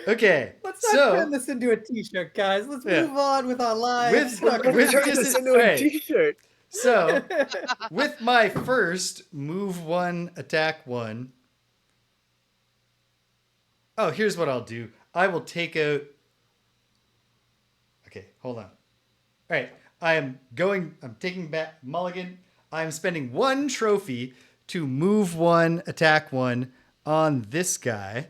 Okay, let's not turn this into a t-shirt, guys. Let's move on with our lives. Turn this into a t-shirt. So, with my first move 1, attack 1. Oh, here's what I'll do. I will take out... Okay, hold on. All right, I'm taking back Mulligan. I'm spending 1 trophy to move 1, attack 1 on this guy.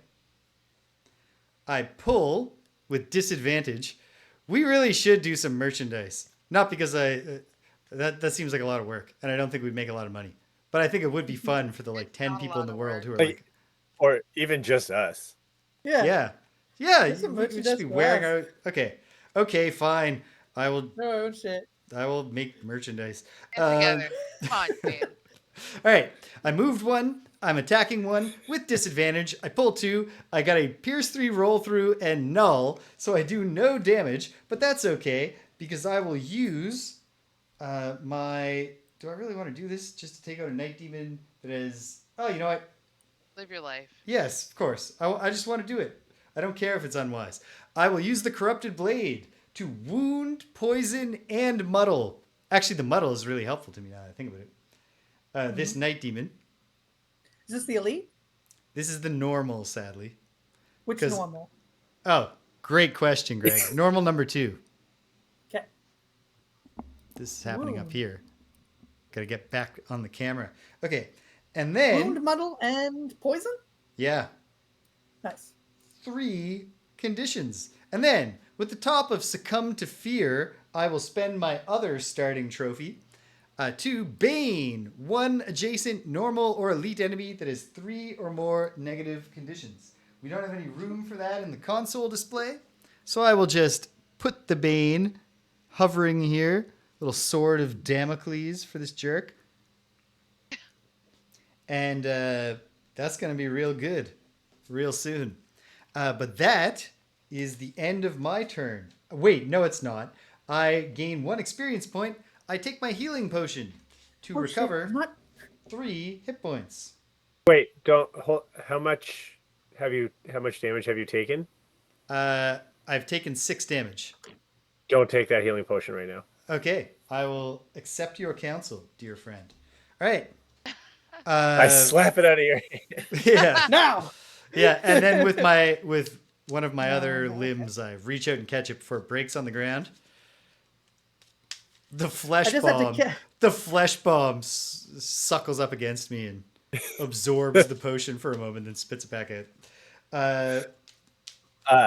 I pull with disadvantage. We really should do some merchandise. Not because that seems like a lot of work, and I don't think we'd make a lot of money. But I think it would be fun for the 10 people in the world who are or even just us. Yeah. We should be wearing our... Okay, fine. I will... No shit. I will make merchandise. Get together. Come on, man. All right. I moved 1. I'm attacking 1 with disadvantage. I pull 2. I got a Pierce 3 roll through and null, so I do no damage, but that's okay because I will use my... Do I really want to do this just to take out a Night Demon that is... Oh, you know what? Live your life. Yes, of course. I just want to do it. I don't care if it's unwise. I will use the Corrupted Blade to wound, poison, and muddle. Actually, the muddle is really helpful to me now that I think about it. This Night Demon. Is this the elite? This is the normal, sadly. Which normal? Oh, great question, Greg. Normal number 2. Okay. This is happening up here. Gotta get back on the camera. Okay. And then... Wound, muddle, and poison? Yeah. Nice. 3 conditions. And then, with the top of Succumb to Fear, I will spend my other starting trophy. 2, Bane. 1 adjacent normal or elite enemy that has 3 or more negative conditions. We don't have any room for that in the console display, so I will just put the Bane hovering here. Little sword of Damocles for this jerk. And that's going to be real good real soon. But that is the end of my turn. Wait, no, it's not. I gain 1 experience point. I take my healing potion to recover 3 hit points. Wait, don't hold. How much damage have you taken? I've taken 6 damage. Don't take that healing potion right now. Okay, I will accept your counsel, dear friend. All right. I slap it out of your hand. Yeah. Now. Yeah, and then with one of my other limbs, I reach out and catch it before it breaks on the ground. The flesh bomb suckles up against me and absorbs the potion for a moment, then spits it back out.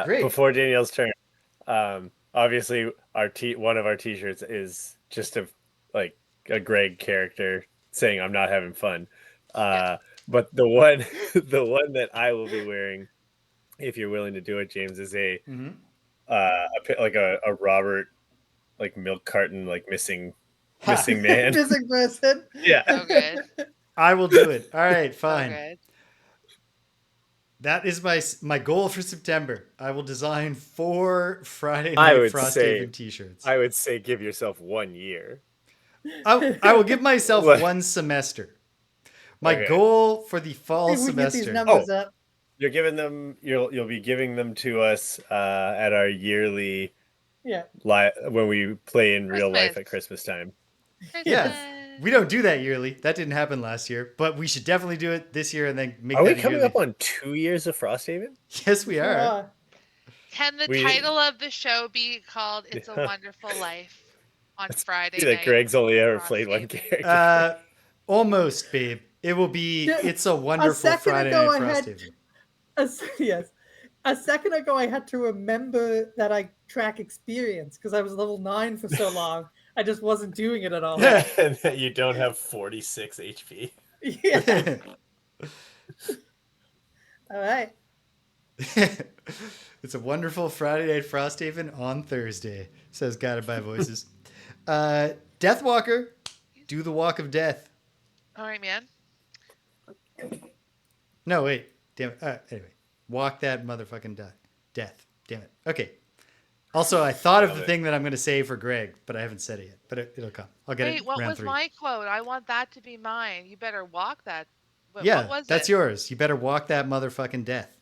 Great. Before Danielle's turn, obviously one of our t-shirts is just a Greg character saying I'm not having fun. But the one that I will be wearing, if you're willing to do it, James, is a Robert milk carton missing man. Missing person. Yeah. So good. I will do it. All right, fine. So good. That is my goal for September. I will design 4 Friday Night Frosthaven t-shirts. I would say give yourself 1 year. I will give myself 1 semester. My goal for the fall semester. Get these numbers up. You're giving them. You'll be giving them to us at our yearly. Yeah. When we play in real life at Christmas time. Yeah. We don't do that yearly. That didn't happen last year, but we should definitely do it this year and then make. Are we coming up on 2 years of Frosthaven? Yes, we are. Can the title of the show be called "It's a Wonderful Life" on Friday night? That Greg's only ever played one character. Almost, babe. It will be "It's a Wonderful Friday Night Frosthaven." Yes. A second ago, I had to remember that I track experience because I was level 9 for so long. I just wasn't doing it at all. And that you don't have 46 HP. Yeah. All right. It's a wonderful Friday Night Frosthaven on Thursday, says Guided by Voices. Deathwalker, do the walk of death. All right, man. No, wait. Damn it. Anyway, walk that motherfucking death. Damn it. Okay. Also, I thought of the thing that I'm going to say for Greg, but I haven't said it yet. But it'll come. I'll get it. Wait, what round was 3. my quote? I want that to be mine. You better walk that. What was that's yours. You better walk that motherfucking death.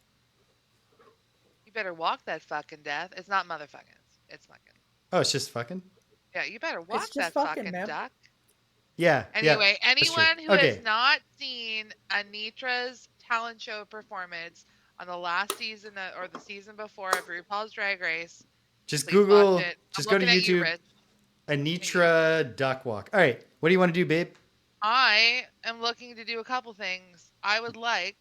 You better walk that fucking death. It's not motherfucking. It's fucking. Oh, it's just fucking? Yeah, you better walk that fucking duck. Yeah. Anyway, anyone who Okay. has not seen Anitra's talent show performance on the last season or the season before of RuPaul's Drag Race, just please Google, watch it. just I'm go to looking at you, YouTube, Rich. Anitra duck walk. All right. What do you want to do, babe? I am looking to do a couple things. I would like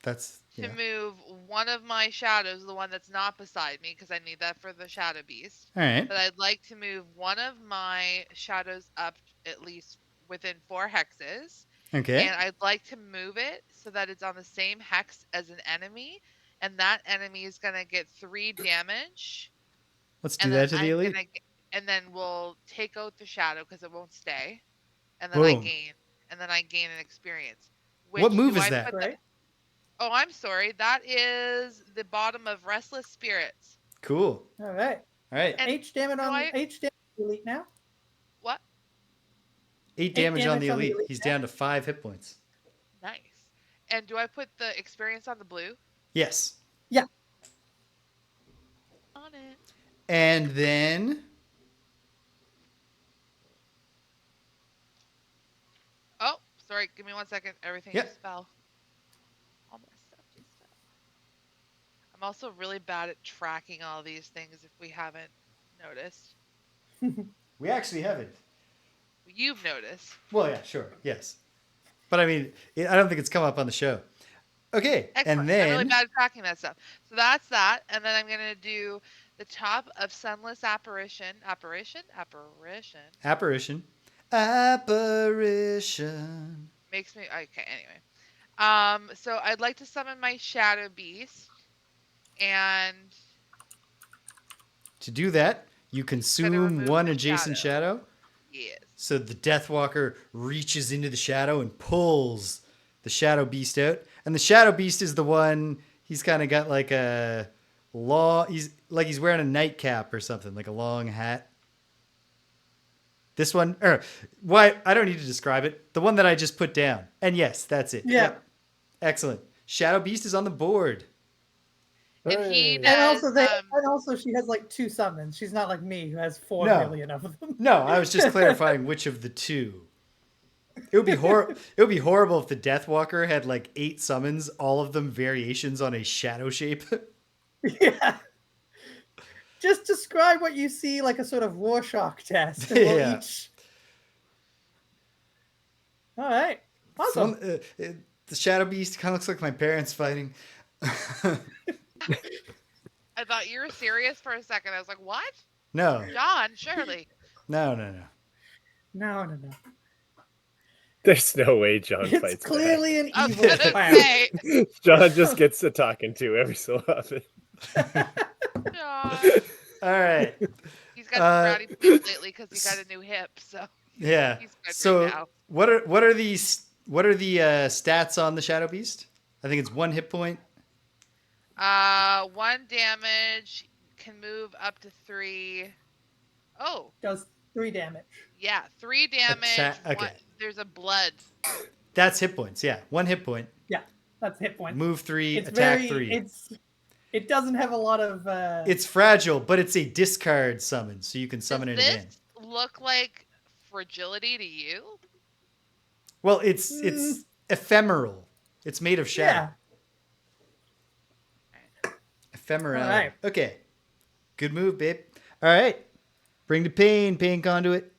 to move one of my shadows, the one that's not beside me, because I need that for the shadow beast. All right. But I'd like to move one of my shadows up at least within 4 hexes. Okay. And I'd like to move it so that it's on the same hex as an enemy. And that enemy is going to get 3 damage. Let's do that to the elite. And then we'll take out the shadow because it won't stay. And then I gain an experience. What move is that? Oh, I'm sorry. That is the bottom of Restless Spirits. Cool. All right. And H damage on the elite now. What? 8 damage on the elite. He's down to 5 hit points. Nice. And do I put the experience on the blue? Yes. Yeah. On it. And then... Oh, sorry. Give me 1 second. Everything just fell. All my stuff just fell. I'm also really bad at tracking all these things if we haven't noticed. We actually haven't. You've noticed. Well, yeah, sure. Yes. But I mean, I don't think it's come up on the show. Okay. Excellent. And then... I'm really bad at tracking that stuff. So that's that. And then I'm going to do the top of Sunless Apparition. Apparition. Apparition. Makes me okay. Anyway, so I'd like to summon my Shadow Beast, and To do that, you try to consume remove one the adjacent shadow. Yes. So the Deathwalker reaches into the shadow and pulls the Shadow Beast out. And the Shadow Beast is the one, he's kind of got like a long, he's wearing a nightcap or something, like a long hat. This one, or why? I don't need to describe it. The one that I just put down. And yes, that's it. Yeah. Yep. Excellent. Shadow Beast is on the board. And he Hey. does. And also she has like 2 summons. She's not like me who has 4 No. million of them. No, I was just clarifying which of the two. It would be horrible if the Deathwalker had like 8 summons, all of them variations on a shadow shape. Yeah. Just describe what you see like a sort of Rorschach test. And we'll Yeah. each... All right. Awesome. The Shadow Beast kind of looks like my parents fighting. I thought you were serious for a second. I was like, "What? No, John, surely." no. No. There's no way John It's fights clearly an I was evil gonna clown. say, back. John just gets to talking to every so often. John. All right. He's got some rowdy feet lately because he got a new hip. So Yeah. he's good So right now. what are the stats on the Shadow Beast? I think it's 1 hit point. 1 damage, can move up to 3. Oh, Does 3 damage. yeah, 3 damage. Okay. There's a blood. That's hit points. Yeah, 1 hit point. Yeah, that's hit point. Move 3, It's attack very 3. it doesn't have a lot of It's fragile, but it's a discard summon, so you can summon Does it this again. look like fragility to you? Well, it's ephemeral. It's made of shadow. Ephemeral. All right. Okay. Good move, babe. All right. Bring the pain conduit.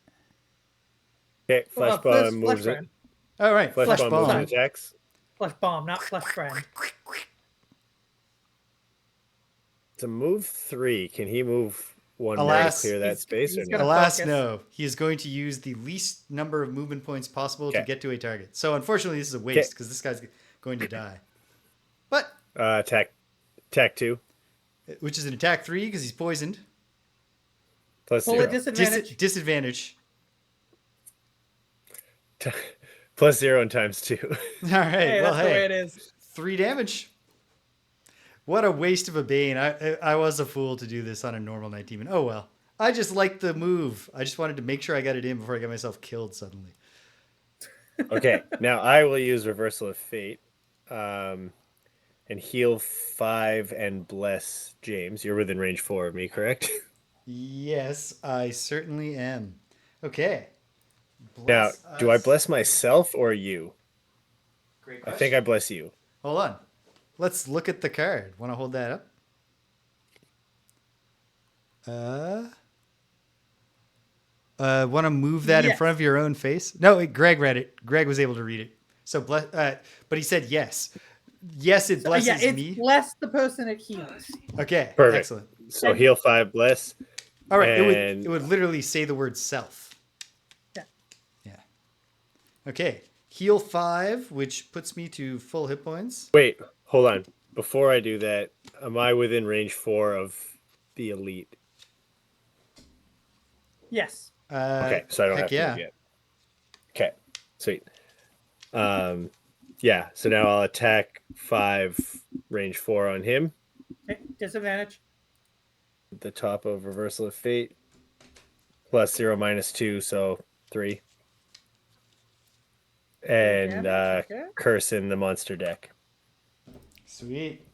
Okay, Well, Flesh Bomb moves flesh it. brand. All right. Flesh Flesh Bomb moves bomb. and attacks. Flesh bomb, not flesh brand. To move 3, can he move 1 more to Alas, clear that he's- space or he's no? gonna- Alas, focus. no. He is going to use the least number of movement points possible to Okay. get to a target. So unfortunately, this is a waste because this guy's going to die. But Attack 2 which is an attack 3 because he's poisoned. plus Pull 0. a disadvantage. Disadvantage. Plus 0 and times 2. All right. Hey, well, that's the way it is. 3 damage. What a waste of a Bane. I was a fool to do this on a normal Night Demon. Oh well. I just liked the move. I just wanted to make sure I got it in before I got myself killed suddenly. Okay, now I will use Reversal of Fate and heal 5 and bless James. You're within range 4 of me, correct? Yes, I certainly am. Okay. Now, Bless do I us. bless myself or you? Great I question. think I bless you. Hold on. Let's look at the card. Want to hold that up? Want to move that in Yes. front of your own face? No, Greg read it. Greg was able to read it. So bless. But he said yes. Yes, it blesses yeah, it's me. bless the person it heals. Okay. Perfect. Excellent. So heal 5, bless. All right. And- It would literally say the word self. Yeah. Yeah. Okay. Heal 5, which puts me to full hit points. Wait, hold on. Before I do that, am I within range 4 of the elite? Yes. Okay, so I don't have to yeah. move yet. Okay, sweet. Yeah, so now I'll attack 5, range 4 on him. Okay, disadvantage. At the top of Reversal of Fate. Plus 0, minus 2, so 3. And Okay. curse in the monster deck. Sweet.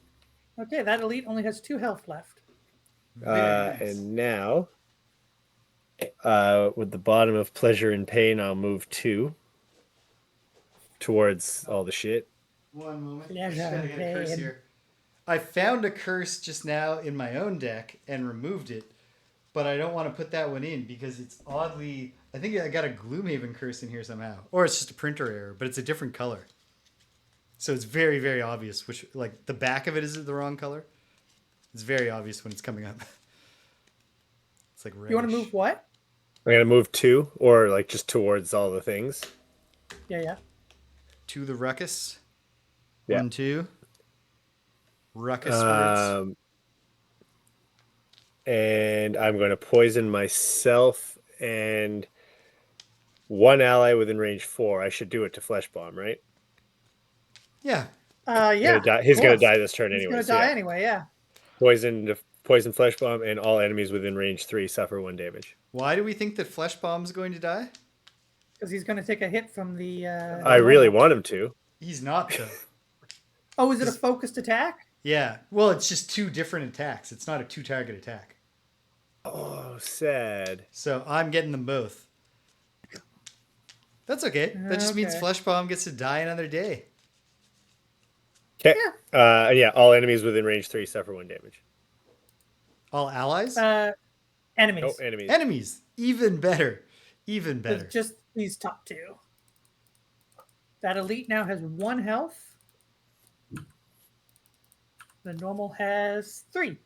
Okay, that elite only has 2 health left. Very nice. And now, with the bottom of Pleasure and Pain, I'll move 2 towards all the shit. One moment. Pleasure Just gotta and get a curse pain. here. I found a curse just now in my own deck and removed it, but I don't want to put that one in because it's oddly. I think I got a Gloomhaven curse in here somehow, or it's just a printer error, but it's a different color. So it's very, very obvious which, like, the back of it is the wrong color. It's very obvious when it's coming up. It's like reddish. You want to move what? I'm gonna move 2, or like just towards all the things. Yeah. To the ruckus. Yeah. 1, 2. Ruckus words. And I'm going to poison myself and one ally within range 4. I should do it to flesh bomb, right? Yeah. Yeah. He's of gonna course. die this turn He's anyway. gonna So die yeah. anyway. Yeah. Poison flesh bomb, and all enemies within range 3 suffer 1 damage. Why do we think that Flesh Bomb's going to die? Because he's gonna take a hit from the. I really want him to. He's not, though. Oh, is it a focused attack? Yeah. Well, it's just 2 different attacks. It's not a 2-target attack. Oh, sad. So I'm getting them both. That's okay. That just means Okay. Flesh Bomb gets to die another day. Okay. Yeah. All enemies within range 3 suffer 1 damage. All allies? Enemies. No enemies. Enemies. Even better. Even better. It's just these top 2. That elite now has 1 health. The normal has 3.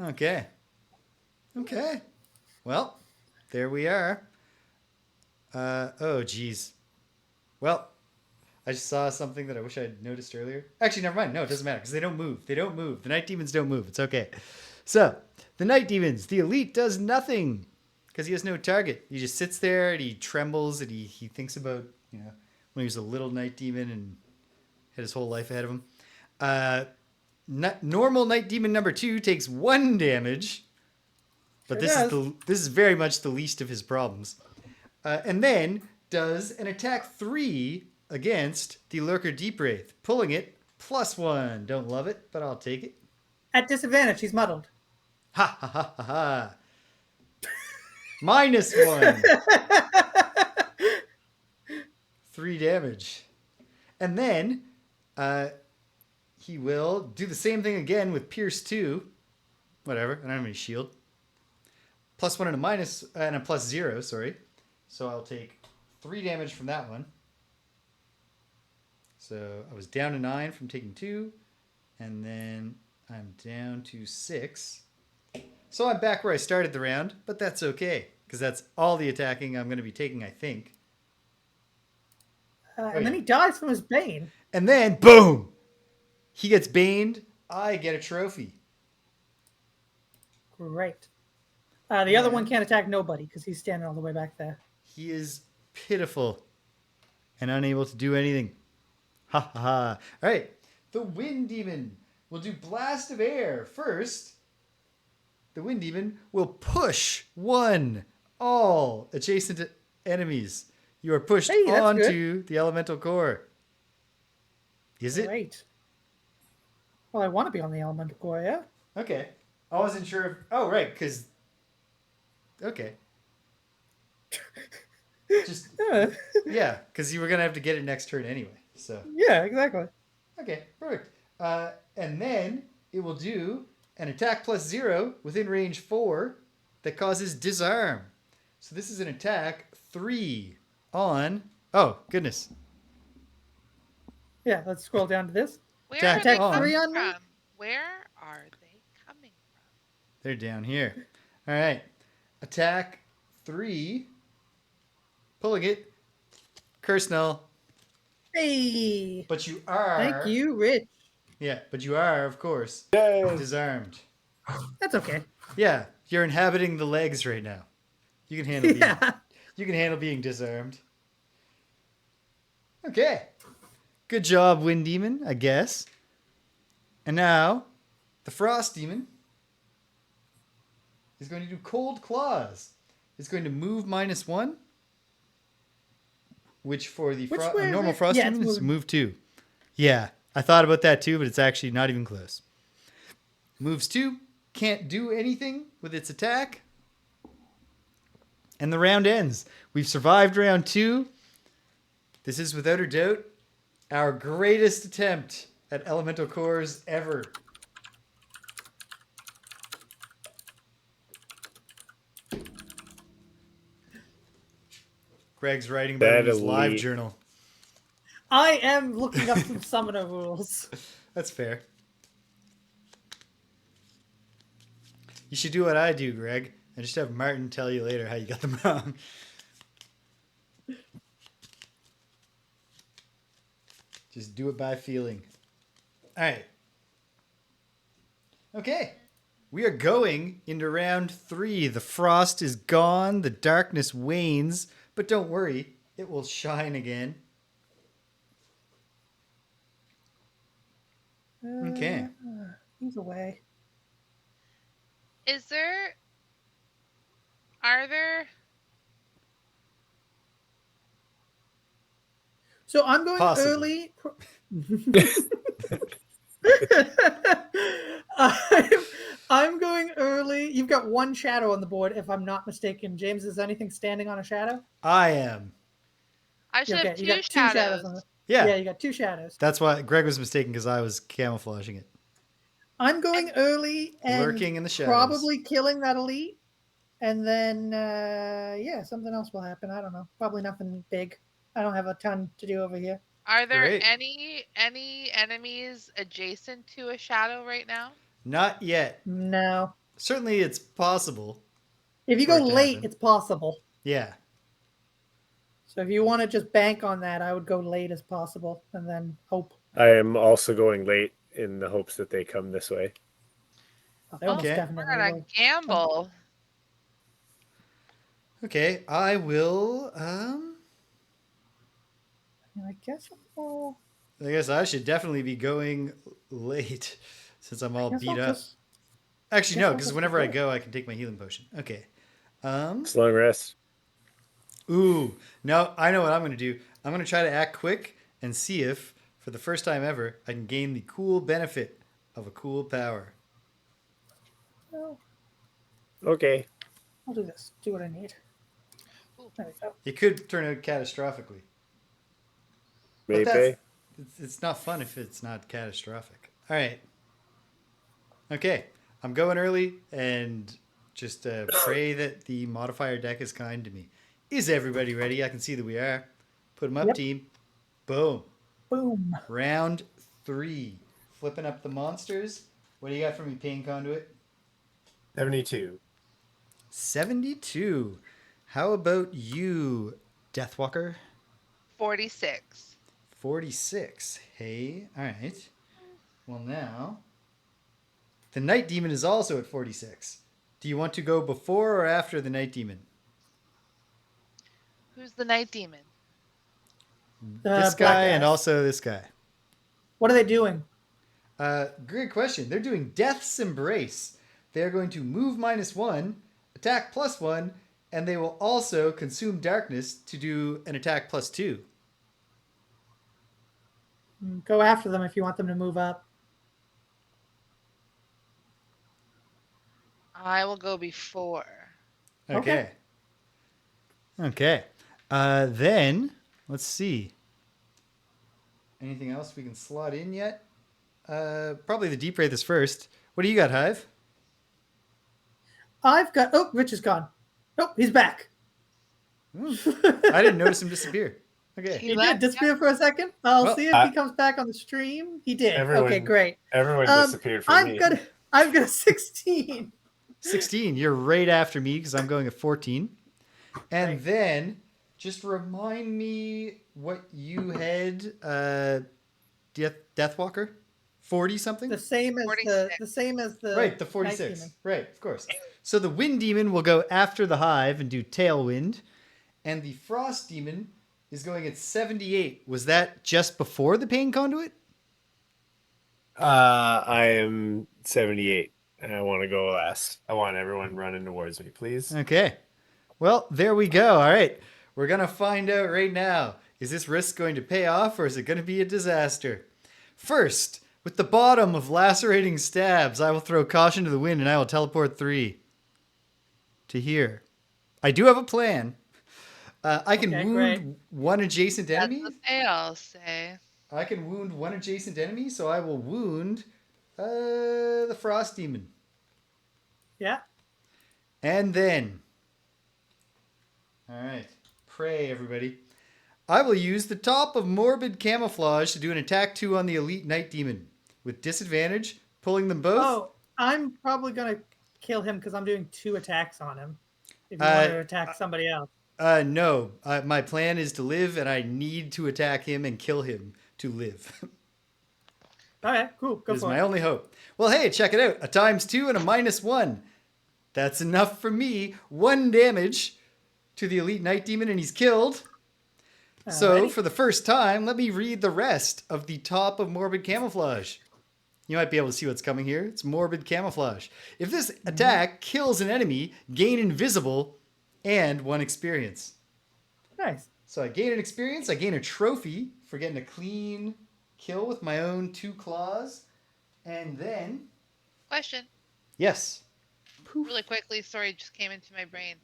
Okay. Okay. Well, there we are. Oh, geez. Well, I just saw something that I wish I had noticed earlier. Actually, never mind. No, it doesn't matter because they don't move. They don't move. The Night Demons don't move. It's okay. So, the Night Demons, the elite does nothing because he has no target. He just sits there and he trembles and he thinks about, when he was a little Night Demon and had his whole life ahead of him. Normal Night Demon number 2 takes 1 damage, but this is very much the least of his problems. And then does an attack 3 against the Lurker Deep Wraith, pulling it +1. Don't love it, but I'll take it. At disadvantage, he's muddled. Ha ha ha ha ha. -1. 3 damage. And then he will do the same thing again with Pierce 2. Whatever, I don't have any shield. +1 and a +0, sorry. So I'll take 3 damage from that one. So I was down to 9 from taking 2. And then I'm down to 6. So I'm back where I started the round, but that's okay. Because that's all the attacking I'm going to be taking, I think. And then he dies from his bane. And then, boom! He gets baned. I get a trophy. Great. The other one can't attack nobody because he's standing all the way back there. He is pitiful and unable to do anything. Ha ha ha. All right. The Wind Demon will do Blast of Air first. The Wind Demon will push 1 all adjacent enemies. You are pushed onto the elemental core. Is it? Great. Well, I want to be on the elemental core, yeah? Okay. I wasn't sure if... Oh, right, because... Okay. Just... Yeah, because you were going to have to get it next turn anyway, so... Yeah, exactly. Okay, perfect. And then it will do an attack +0 within range 4 that causes disarm. So this is an attack 3 on... Oh, goodness. Yeah, let's scroll down to this. Where Attack are they on. coming on me? from? Where are they coming from? They're down here. All right. Attack 3. Pulling it. Curse null. Hey! But you are... Thank you, Rich. Yeah, but you are, of course, Yay. disarmed. That's okay. Yeah, you're inhabiting the legs right now. You can handle you can handle being disarmed. Okay. Good job, Wind Demon, I guess. And now, the Frost Demon is going to do Cold Claws. It's going to move -1, which for the normal Frost Demon is move 2. Yeah, I thought about that too, but it's actually not even close. Moves 2, can't do anything with its attack. And the round ends. We've survived round 2. This is without a doubt our greatest attempt at elemental cores ever. Greg's writing about it in his live journal. I am looking up some summoner rules. That's fair. You should do what I do, Greg. And just have Martin tell you later how you got them wrong. Just do it by feeling. All right. Okay. We are going into round 3. The frost is gone. The darkness wanes. But don't worry. It will shine again. Okay. He's away. Are there? So I'm going Possibly. early. I'm going early. You've got one shadow on the board, if I'm not mistaken. James, is anything standing on a shadow? I am. I should have You two got two shadows. on the. Yeah. Yeah, you got 2 shadows. That's why Greg was mistaken because I was camouflaging it. I'm going early and Lurking in the shadows. probably killing that elite. And then, something else will happen. I don't know. Probably nothing big. I don't have a ton to do over here. Are there Great. any enemies adjacent to a shadow right now? Not yet. No. Certainly it's possible. If you for go it to late, happen. it's possible. Yeah. So if you want to just bank on that, I would go late as possible and then hope. I am also going late in the hopes that they come this way. Oh, they almost Okay. definitely We're gonna will. gamble. Okay, I will. I guess I'll I guess I should definitely be going late since I'm all guess beat I'll up. just- Actually, guess no, I'll because just whenever I go. go, I can take my healing potion. Okay. It's long rest. Ooh, no, I know what I'm going to do. I'm going to try to act quick and see if, for the first time ever, I can gain the cool benefit of a cool power. Well, Okay. I'll do this. Do what I need. There we go. It could turn out catastrophically. But Maybe. it's not fun if it's not catastrophic. All right. Okay, I'm going early and just pray that the modifier deck is kind to me. Is everybody ready? I can see that we are. Put them up, Yep. team. Boom. Boom. Round 3. Flipping up the monsters. What do you got for me, Pain Conduit? 72. 72. How about you, Deathwalker? 46. 46. Hey, all right. Well, now, the Night Demon is also at 46. Do you want to go before or after the Night Demon? Who's the Night Demon? This Black guy and guys. also this guy. What are they doing? Great question. They're doing Death's Embrace. They're going to move -1, attack +1, and they will also consume darkness to do an attack +2. Go after them if you want them to move up. I will go before. Okay. Then, let's see. Anything else we can slot in yet? Probably the Deep Wraith is first. What do you got, Hive? I've got. Oh, Rich is gone. Nope, he's back. I didn't notice him disappear. Okay. He did disappear for a second. I'll see if he comes back on the stream. He did. Okay, great. Everyone disappeared from me. I've got a 16. 16. You're right after me because I'm going at 14. And Right. then just remind me what you had, Deathwalker? 40 something? The same as 46. the same as the Right, the Night 46. Demon. Right, of course. So the Wind Demon will go after the Hive and do Tailwind. And the Frost Demon is going at 78. Was that just before the Pain Conduit? I am 78, and I want to go last. I want everyone running towards me, please. Okay. Well, there we go. All right. We're going to find out right now. Is this risk going to pay off or is it going to be a disaster? First, with the bottom of Lacerating Stabs, I will throw Caution to the Wind and I will teleport 3 to here. I do have a plan. I can wound great. one adjacent That's enemy. what they all say. I can wound one adjacent enemy, so I will wound the Frost Demon. Yeah. And then, all right, pray everybody. I will use the top of Morbid Camouflage to do an attack 2 on the Elite Night Demon with disadvantage, pulling them both. Oh, I'm probably gonna kill him because I'm doing 2 attacks on him. If you want to attack somebody else. No. My plan is to live, and I need to attack him and kill him to live. Okay, cool. Go It is for my it. only hope. Well, hey, check it out. A ×2 and a -1. That's enough for me. 1 damage to the elite night demon, and he's killed. So, Alrighty. for the first time, let me read the rest of the top of Morbid Camouflage. You might be able to see what's coming here. It's Morbid Camouflage. If this attack kills an enemy, gain Invisible and 1 experience. Nice. So I gain an experience. I gain a trophy for getting a clean kill with my own 2 claws. And then... Question. Yes. Really quickly, sorry, it just came into my brain.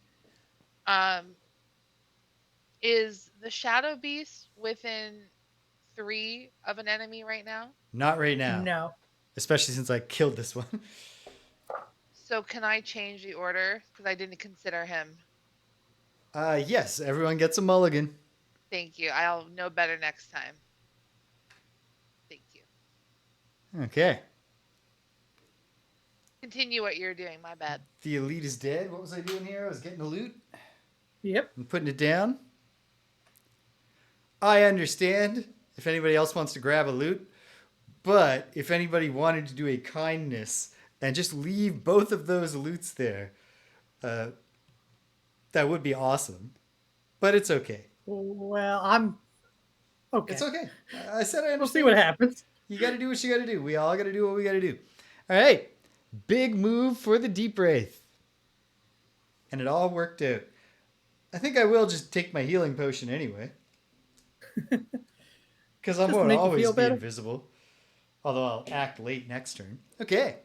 Is the Shadow Beast within 3 of an enemy right now? Not right now. No. Especially since I killed this one. So can I change the order? Because I didn't consider him. Yes, everyone gets a mulligan. Thank you. I'll know better next time. Thank you. Okay. Continue what you're doing. My bad. The elite is dead. What was I doing here? I was getting a loot Yep. and putting it down. I understand if anybody else wants to grab a loot, but if anybody wanted to do a kindness and just leave both of those loots there, that would be awesome. But it's okay. Well, I'm okay. It's okay. I said I understand. We'll see what happens. You got to do what you got to do. We all got to do what we got to do. All right. Big move for the Deep Wraith. And it all worked out. I think I will just take my healing potion anyway. Because I Just to won't make you always feel be better. invisible. Although I'll act late next turn. Okay.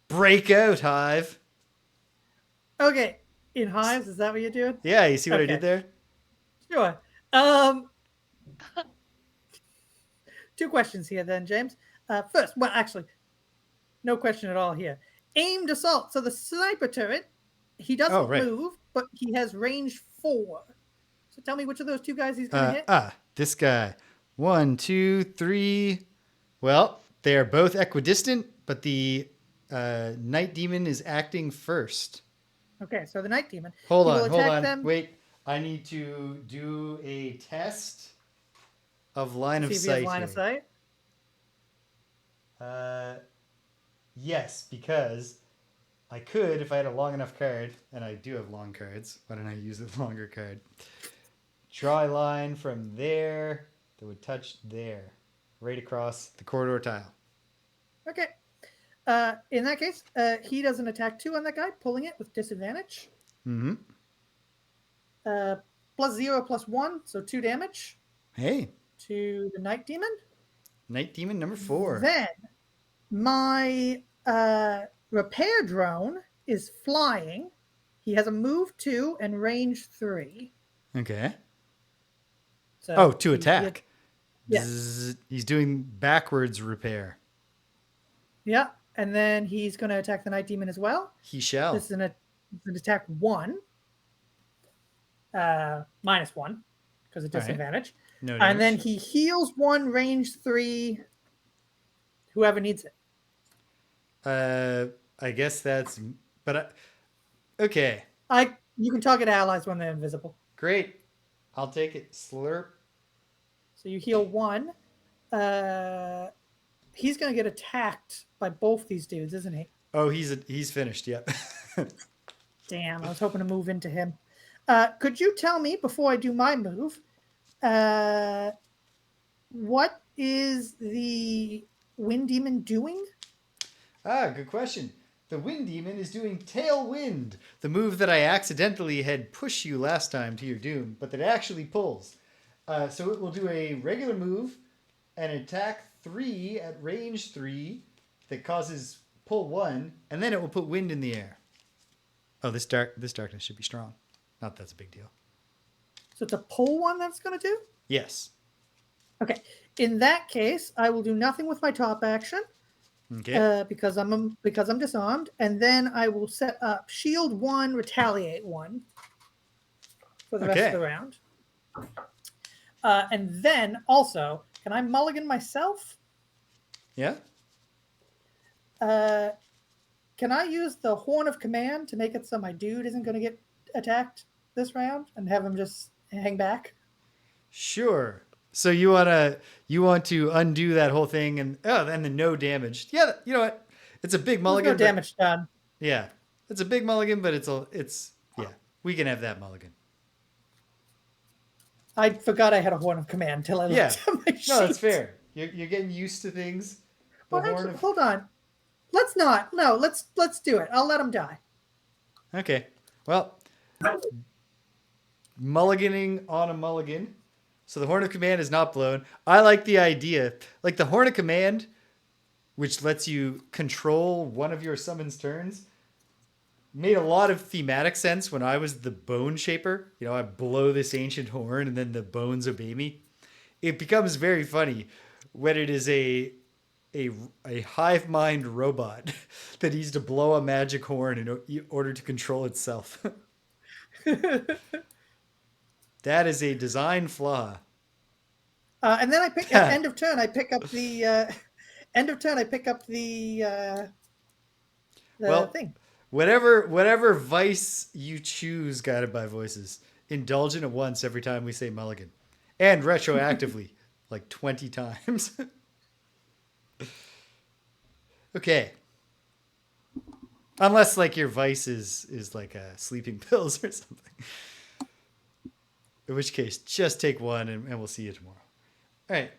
Break out, Hive. Okay. In hives, is that what you're doing? Yeah, you see what I Okay. did there? Sure. 2 questions here then, James. First, well, actually, no question at all here. Aimed assault. So the sniper turret, he doesn't right. move, but he has range 4. So tell me which of those 2 guys he's going to hit. This guy. 1, 2, 3. Well, they are both equidistant, but the night demon is acting first. Okay, so the night demon. Hold He will on, hold attack on. them. Wait, I need to do a test of line See of if he sight. has line of here. sight. Yes, because I could if I had a long enough card, and I do have long cards. Why don't I use a longer card? Draw a line from there that would touch there, right across the corridor tile. Okay. In that case, he does an attack 2 on that guy, pulling it with disadvantage. Mm-hmm. +0, +1, so 2 damage Hey, to the night demon. night demon number 4. Then my repair drone is flying. He has a move 2 and range 3. Okay. So to attack. Yeah. Zzz, he's doing backwards repair. Yeah, and then he's going to attack the night demon as well. He shall. This is an attack 1, -1 because of disadvantage. No And then damage. he heals 1, range 3. Whoever needs it. I guess that's. But okay, You can target allies when they're invisible. great. I'll take it. Slurp. So you heal 1. He's going to get attacked by both these dudes, isn't he? Oh, he's finished. Yep. Damn, I was hoping to move into him. Could you tell me, before I do my move, what is the Wind Demon doing? Good question. The Wind Demon is doing Tailwind, the move that I accidentally had pushed you last time to your doom, but that actually pulls. So it will do a regular move, an attack 3 at range 3 that causes pull 1, and then it will put wind in the air. Oh, this darkness should be strong. Not that's a big deal. So it's a pull 1 that's going to do? Yes. Okay. In that case, I will do nothing with my top action. Okay. Because I'm disarmed, and then I will set up shield 1, retaliate 1 for the rest of the round. And then also, can I mulligan myself? Yeah. can I use the Horn of Command to make it so my dude isn't going to get attacked this round and have him just hang back? Sure. So you want to undo that whole thing and the no damage. Yeah, you know what? It's a big There's mulligan. no damage done. Yeah, it's a big mulligan, but it's we can have that mulligan. I forgot I had a Horn of Command until I looked at my sheet. No, that's fair. You're getting used to things. Well, actually, hold on. Let's not. No, let's do it. I'll let him die. Okay. Well, mulliganing on a mulligan. So the Horn of Command is not blown. I like the idea. Like the Horn of Command, which lets you control one of your summon's turns, made a lot of thematic sense when I was the Bone Shaper. You know, I blow this ancient horn and then the bones obey me. It becomes very funny when it is a hive mind robot that needs to blow a magic horn in order to control itself. That is a design flaw. And then I pick at end of turn. I pick up the end of turn. I pick up the thing. Whatever vice you choose, guided by voices, indulge in it once every time we say mulligan, and retroactively like 20 times. Okay. Unless like your vice is like sleeping pills or something. In which case, just take one and we'll see you tomorrow. All right.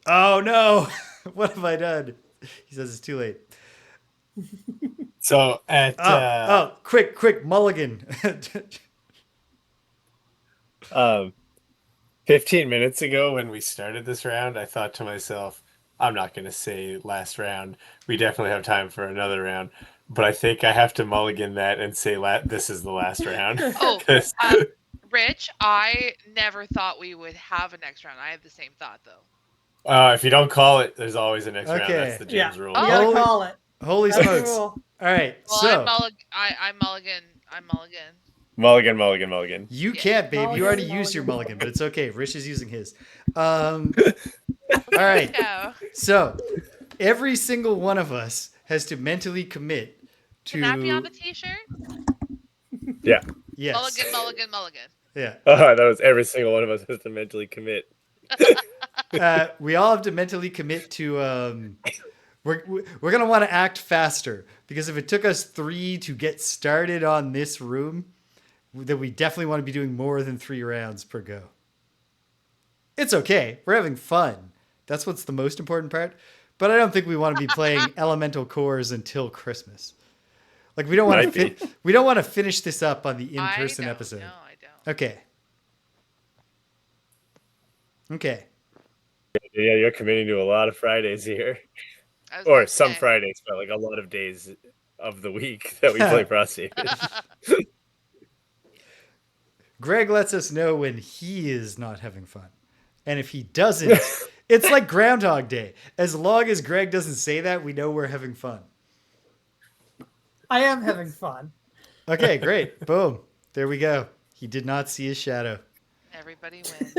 Oh no! What have I done? He says it's too late. So at quick mulligan. 15 minutes ago when we started this round, I thought to myself, I'm not going to say last round. We definitely have time for another round. But I think I have to mulligan that and say this is the last round. Oh, Rich, I never thought we would have a next round. I have the same thought, though. If you don't call it, there's always a next round. That's the James rule. You gotta call it. Holy smokes. All right, well, so. I'm mulligan. Mulligan. You can't, babe. You already used your mulligan, but it's okay. Rich is using his. All right. So, every single one of us has to mentally commit to... Can that be on the t-shirt? Yeah. Yes. Mulligan. Yeah. That was every single one of us has to mentally commit. We all have to mentally commit to... We're going to want to act faster, because if it took us 3 to get started on this room, then we definitely want to be doing more than 3 rounds per go. It's okay. We're having fun. That's what's the most important part. But I don't think we want to be playing elemental cores until Christmas. Like we don't want to finish this up on the in-person episode. No, I don't. Okay. Yeah, you're committing to a lot of Fridays here. Or some Fridays, but like a lot of days of the week that we play Frosthaven. Greg lets us know when he is not having fun. And if he doesn't, it's like Groundhog Day. As long as Greg doesn't say that, we know we're having fun. I am having fun. Okay, great. Boom. There we go. He did not see his shadow. Everybody wins.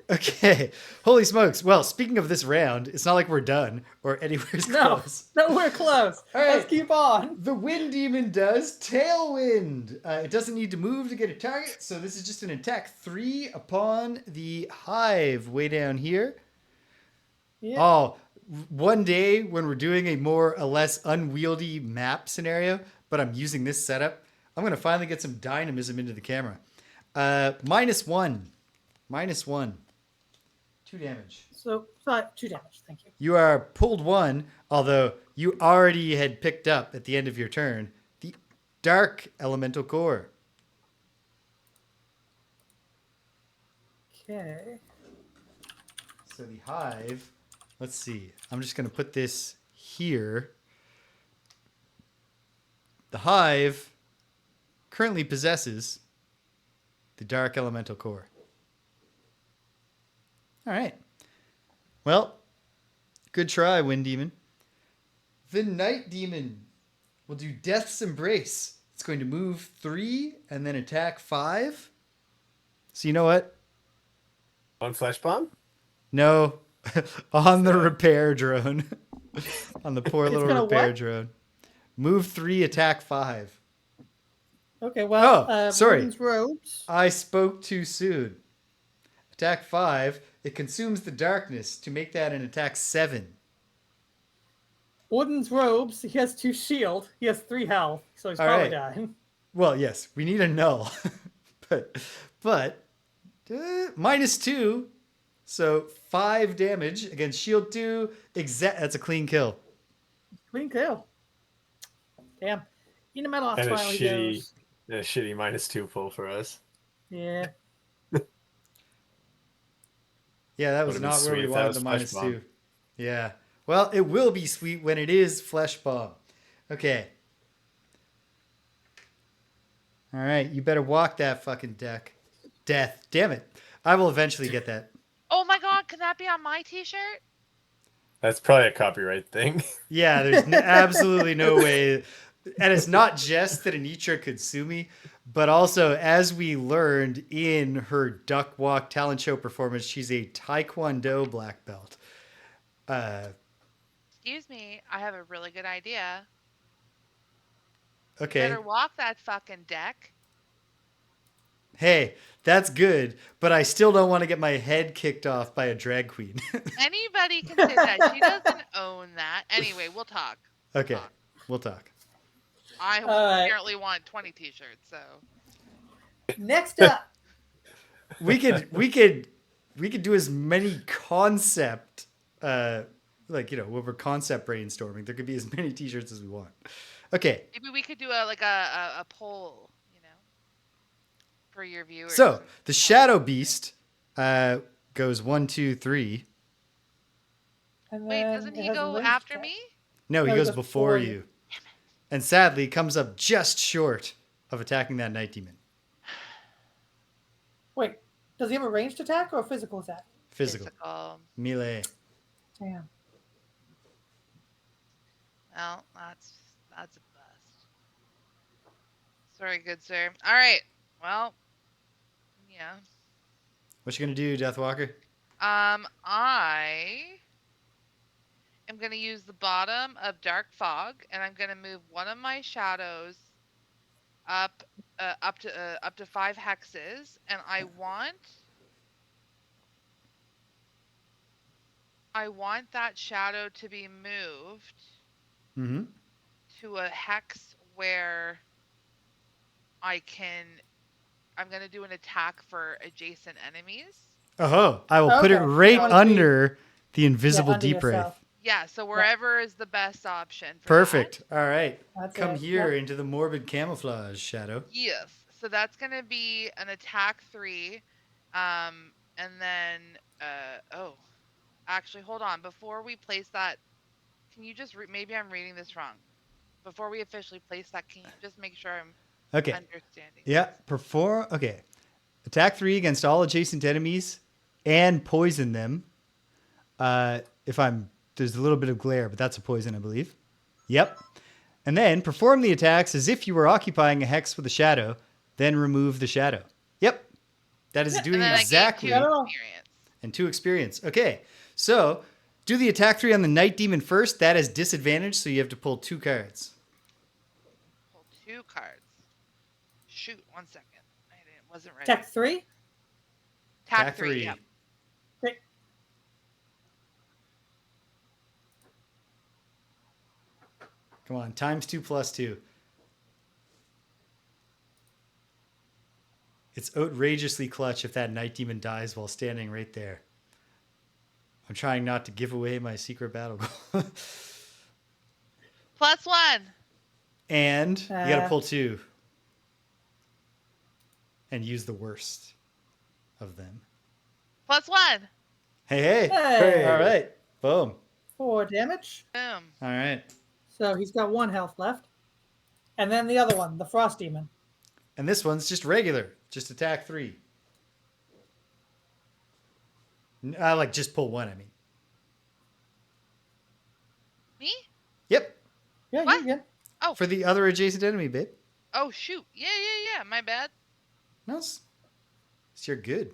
Okay. Holy smokes. Well, speaking of this round, it's not like we're done or anywhere close. No, we're close. All right. Let's keep on. The Wind Demon does Tailwind. It doesn't need to move to get a target, so this is just an attack 3 upon the hive way down here. Yeah. Oh, one day when we're doing a more or less unwieldy map scenario, but I'm using this setup, I'm going to finally get some dynamism into the camera. -1. -1. 2 damage. So 2 damage. Thank you. You are pulled 1, although you already had picked up at the end of your turn the Dark Elemental Core. Okay. So the hive, let's see. I'm just going to put this here. The hive currently possesses the Dark Elemental Core. All right. Well, good try, Wind Demon. The Night Demon will do Death's Embrace. It's going to move 3 and then attack 5. So you know what? On Flesh Bomb? No, on the repair drone. On the poor It's little gonna repair what? drone. Move 3, attack 5. Okay, well, sorry. Warden's robes. I spoke too soon. Attack 5. It consumes the darkness to make that an attack 7. Warden's robes. He has 2 shield. He has 3 health, so he's All probably right. dying. Well, yes, we need a null. but -2. So 5 damage against shield 2. That's a clean kill. Clean kill. Damn. Enemelos And a finally shitty, goes. a shitty -2 pull for us. Yeah. Yeah, that was Would've been not where sweet we if that wanted was the flesh bomb. -2. Yeah. Well, it will be sweet when it is flesh bomb. Okay. All right, you better walk that fucking death. Damn it. I will eventually get that. Oh my god, can that be on my t-shirt? That's probably a copyright thing. Yeah, there's absolutely no way. And it's not just that Anitra could sue me, but also, as we learned in her Duck Walk talent show performance, she's a Taekwondo black belt. Excuse me, I have a really good idea. Okay. Better walk that fucking deck. Hey, that's good, but I still don't want to get my head kicked off by a drag queen. Anybody can say that. She doesn't own that. Anyway, we'll talk. Okay, we'll talk. I right. apparently want 20 t-shirts, so. Next up. We could do as many concept, when we're concept brainstorming, there could be as many t-shirts as we want. Okay. Maybe we could do a poll, for your viewers. So the Shadow Beast goes 1, 2, 3. And Wait, then doesn't it he has a go range after attack. me? No, he No, he goes goes before before you. you. And sadly, comes up just short of attacking that Night Demon. Wait, does he have a ranged attack or a physical attack? Physical. Melee. Damn. Well, that's a bust. Sorry, good sir. All right. Well, yeah. What you gonna do, Deathwalker? I am gonna use the bottom of Dark Fog, and I'm gonna move one of my shadows up to 5 hexes, and I want that shadow to be moved to a hex where I'm going to do an attack for adjacent enemies. Oh, I will put it right under the invisible deep wraith. Yeah, so wherever is the best option for Perfect. All right. That's Come it. here Yep. into the morbid camouflage, Shadow. Yes. So that's going to be an attack 3. And then, actually, hold on. Before we place that, can you just, maybe I'm reading this wrong. Before we officially place that, can you just make sure I'm understanding? Yeah. Okay. Attack 3 against all adjacent enemies and poison them. There's a little bit of glare, but that's a poison, I believe. Yep. And then perform the attacks as if you were occupying a hex with a shadow, then remove the shadow. Yep. That is doing exactly. And 2 experience. Okay. So do the attack 3 on the Night Demon first. That is disadvantage, so you have to pull 2 cards. Pull 2 cards. Shoot, 1 second. I wasn't ready. Attack 3? Attack 3, yeah. Okay. Come on, times 2 plus 2. It's outrageously clutch if that Night Demon dies while standing right there. I'm trying not to give away my secret battle goal. +1. And you gotta pull 2. And use the worst of them. +1. Hey. All right. Boom. 4 damage. Boom. All right. So he's got 1 health left. And then the other one, the Frost Demon. And this one's just regular. Just attack 3. Just pull 1, I mean. Me? Yep. Yeah, What? you good. Oh. For the other adjacent enemy, babe. Oh, shoot. Yeah. My bad. No, you're good.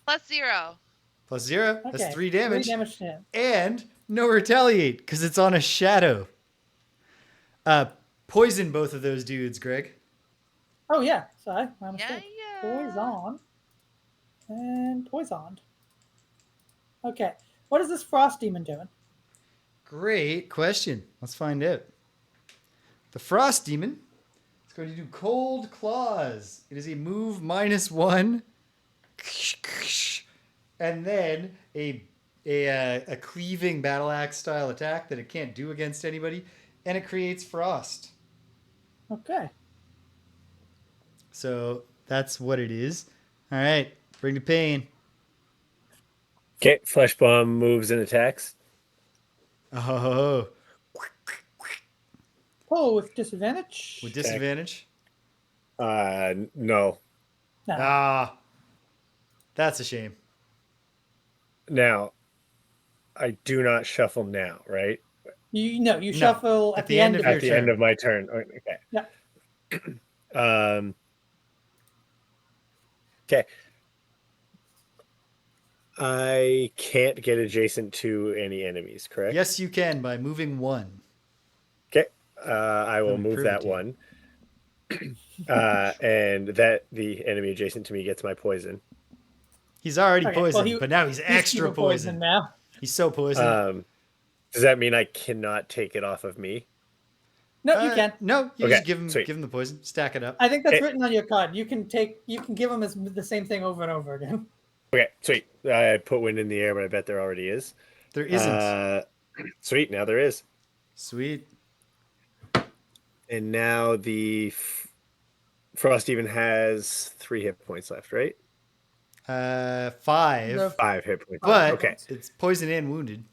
+0. Plus 0. Okay. That's 3 damage. 3 damage to him. And no retaliate because it's on a shadow. Poison both of those dudes, Greg. Oh, yeah. Sorry. My Yeah, mistake. yeah. Poison. And poisoned. Okay. What is this frost demon doing? Great question. Let's find out. The frost demon is going to do cold claws. It is a move -1. And then a cleaving battle axe style attack that it can't do against anybody. And it creates frost. Okay. So that's what it is. All right. Bring the pain. Okay, Flesh Bomb moves and attacks. Oh. Oh, with disadvantage? With disadvantage? No. No. Ah. That's a shame. Now, I do not shuffle now, right? You shuffle at the end of your At the turn. end of my turn. Okay. Yeah. Okay. I can't get adjacent to any enemies, correct? Yes, you can by moving 1. Okay. I will Let me move prove it that to you. one. And that the enemy adjacent to me gets my poison. He's already Okay, well, poisoned, but now he's extra keeping poisoned. now. He's so poisoned. Does that mean I cannot take it off of me? No, you can. No, you Okay, just give sweet. him the poison. Stack it up. I think that's Okay. written on your card. You can give them the same thing over and over again. Okay, sweet. I put wind in the air, but I bet there already is. There isn't. Sweet, now there is. Sweet. And now the Frost even has 3 hit points left, right? 5. No. 5 hit points. But Okay. it's poison and wounded.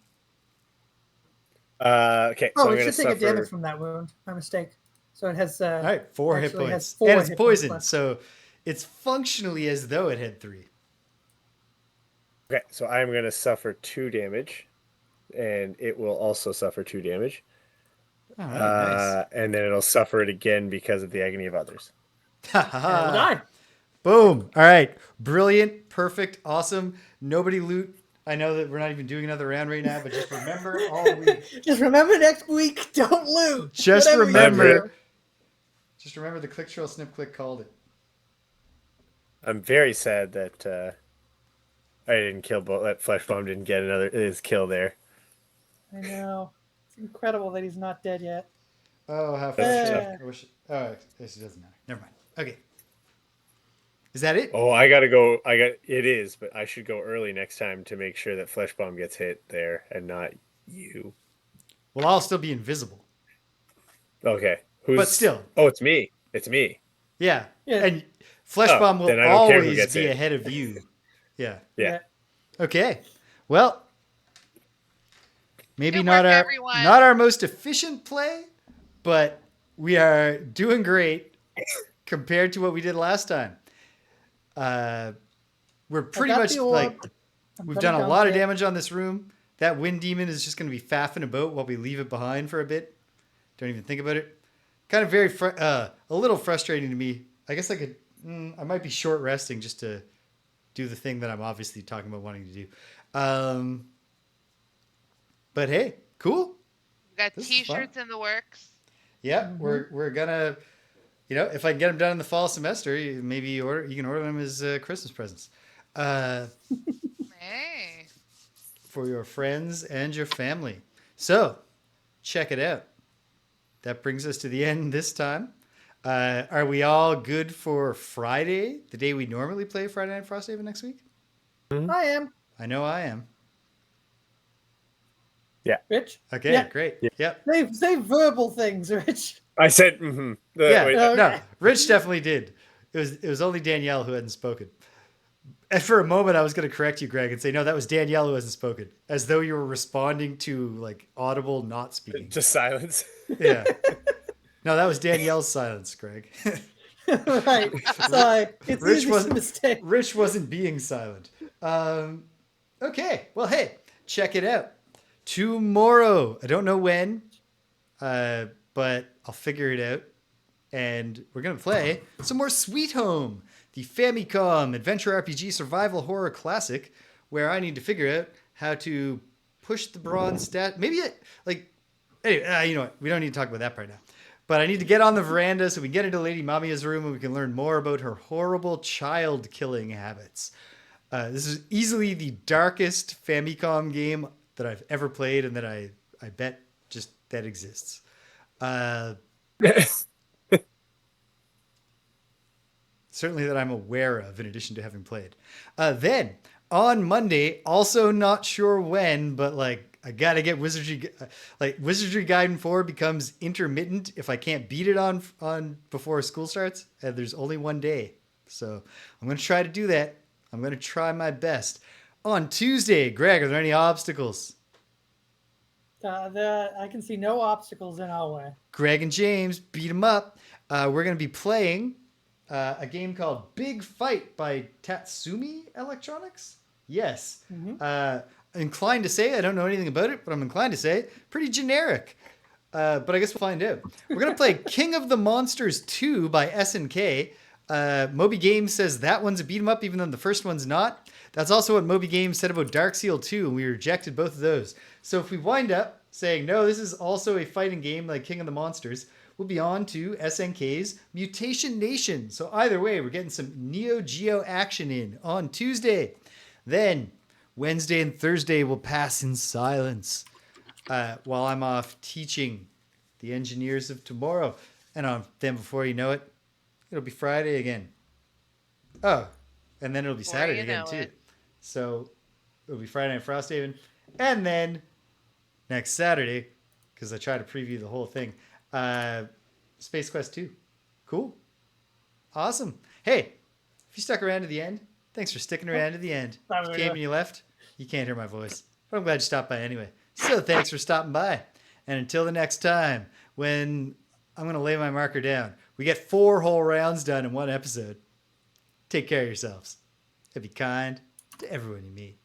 Okay. Oh, So I'm it going to should take a suffer. damage from that wound. My mistake. So it has. All right, 4 hit actually has points. 4 And it's hit points poison, left. so it's functionally as though it had 3. Okay, so I'm going to suffer 2 damage, and it will also suffer 2 damage. All right, nice. And then it'll suffer it again because of the agony of others. And it will die. Boom. All right. Brilliant. Perfect. Awesome. Nobody loot. I know that we're not even doing another round right now, but just remember all week. Just remember next week, don't loot. Just Whatever you remember. do. Just remember the click trail snip click called it. I'm very sad that I didn't kill that Flesh Bomb didn't get his kill there. I know. It's incredible that he's not dead yet. Oh, how That's frustrating. I wish. Oh, this doesn't matter. Never mind. Okay. Is that it? Oh, I gotta go. It is, but I should go early next time to make sure that Flesh Bomb gets hit there and not you. Well, I'll still be invisible. Okay. But still. Oh, it's me. It's me. Yeah. Yeah. And Flesh Oh, Bomb will then I don't care who always gets be hit. ahead of you. Yeah. Yeah. Okay. Well, maybe Good not work, our everyone. not our most efficient play, but we are doing great compared to what we did last time. We're pretty got much the orb. like I'm we've gonna done a dump lot of it. damage on this room. That wind demon is just going to be faffing about while we leave it behind for a bit. Don't even think about it. Kind of a little frustrating to me. I guess I might be short resting just to do the thing that I'm obviously talking about wanting to do. But hey, cool. We got This is fun. T-shirts in the works. Yeah, we're gonna, if I can get them done in the fall semester, maybe you can order them as Christmas presents Hey. for your friends and your family. So check it out. That brings us to the end this time. Are we all good for Friday, the day we normally play Friday Night Frosthaven next week? I am. I know I am. Rich? Okay, Yeah. great. Yeah. Yep. Say verbal things, Rich. I said, mm-hmm. Yeah, Wait, Okay. no, Rich definitely did. It was only Danielle who hadn't spoken. And for a moment, I was going to correct you, Greg, and say, no, that was Danielle who hasn't spoken, as though you were responding to like audible not speaking. just silence. Yeah. No, that was Danielle's silence, Greg. Right. Sorry. It's Rich easy wasn't- to mistake. Rich wasn't being silent. Okay. Well, hey, check it out. Tomorrow, I don't know when, but I'll figure it out. And we're going to play some more Sweet Home, the Famicom Adventure RPG Survival Horror Classic, where I need to figure out how to push the bronze stat. Maybe anyway, you know what? We don't need to talk about that right now. But I need to get on the veranda so we can get into Lady Mamiya's room and we can learn more about her horrible child killing habits. This is easily the darkest Famicom game that I've ever played and that I bet just that exists. Certainly that I'm aware of, in addition to having played. Then on Monday, also not sure when, but like I gotta get Wizardry. Like Wizardry Gaiden 4 becomes intermittent if I can't beat it on before school starts, and there's only one day. So I'm gonna try to do that. I'm gonna try my best. On Tuesday, Greg, are there any obstacles? I can see no obstacles in our way. Greg and James beat them up. We're gonna be playing a game called Big Fight by Tatsumi Electronics. Yes. Mm-hmm. Inclined to say I don't know anything about it, but I'm inclined to say pretty generic. But I guess we'll find out. We're gonna play King of the Monsters 2 by SNK. Moby Games says that one's a beat 'em up, even though the first one's not. That's also what Moby Games said about Dark Seal 2, and we rejected both of those. So if we wind up saying no, this is also a fighting game like King of the Monsters, we'll be on to SNK's Mutation Nation. So either way, we're getting some Neo Geo action in on Tuesday. Then Wednesday and Thursday will pass in silence while I'm off teaching the engineers of tomorrow. And then before you know it, it'll be Friday again. Oh, and then it'll be Saturday again too. So it'll be Friday Night Frosthaven. And then next Saturday, because I try to preview the whole thing, Space Quest 2. Cool. Awesome. Hey, if you stuck around to the end, thanks for sticking around to the end. If you came and you left, you can't hear my voice. But I'm glad you stopped by anyway. So thanks for stopping by. And until the next time, when I'm going to lay my marker down, we get 4 whole rounds done in one episode. Take care of yourselves. And be kind to everyone you meet.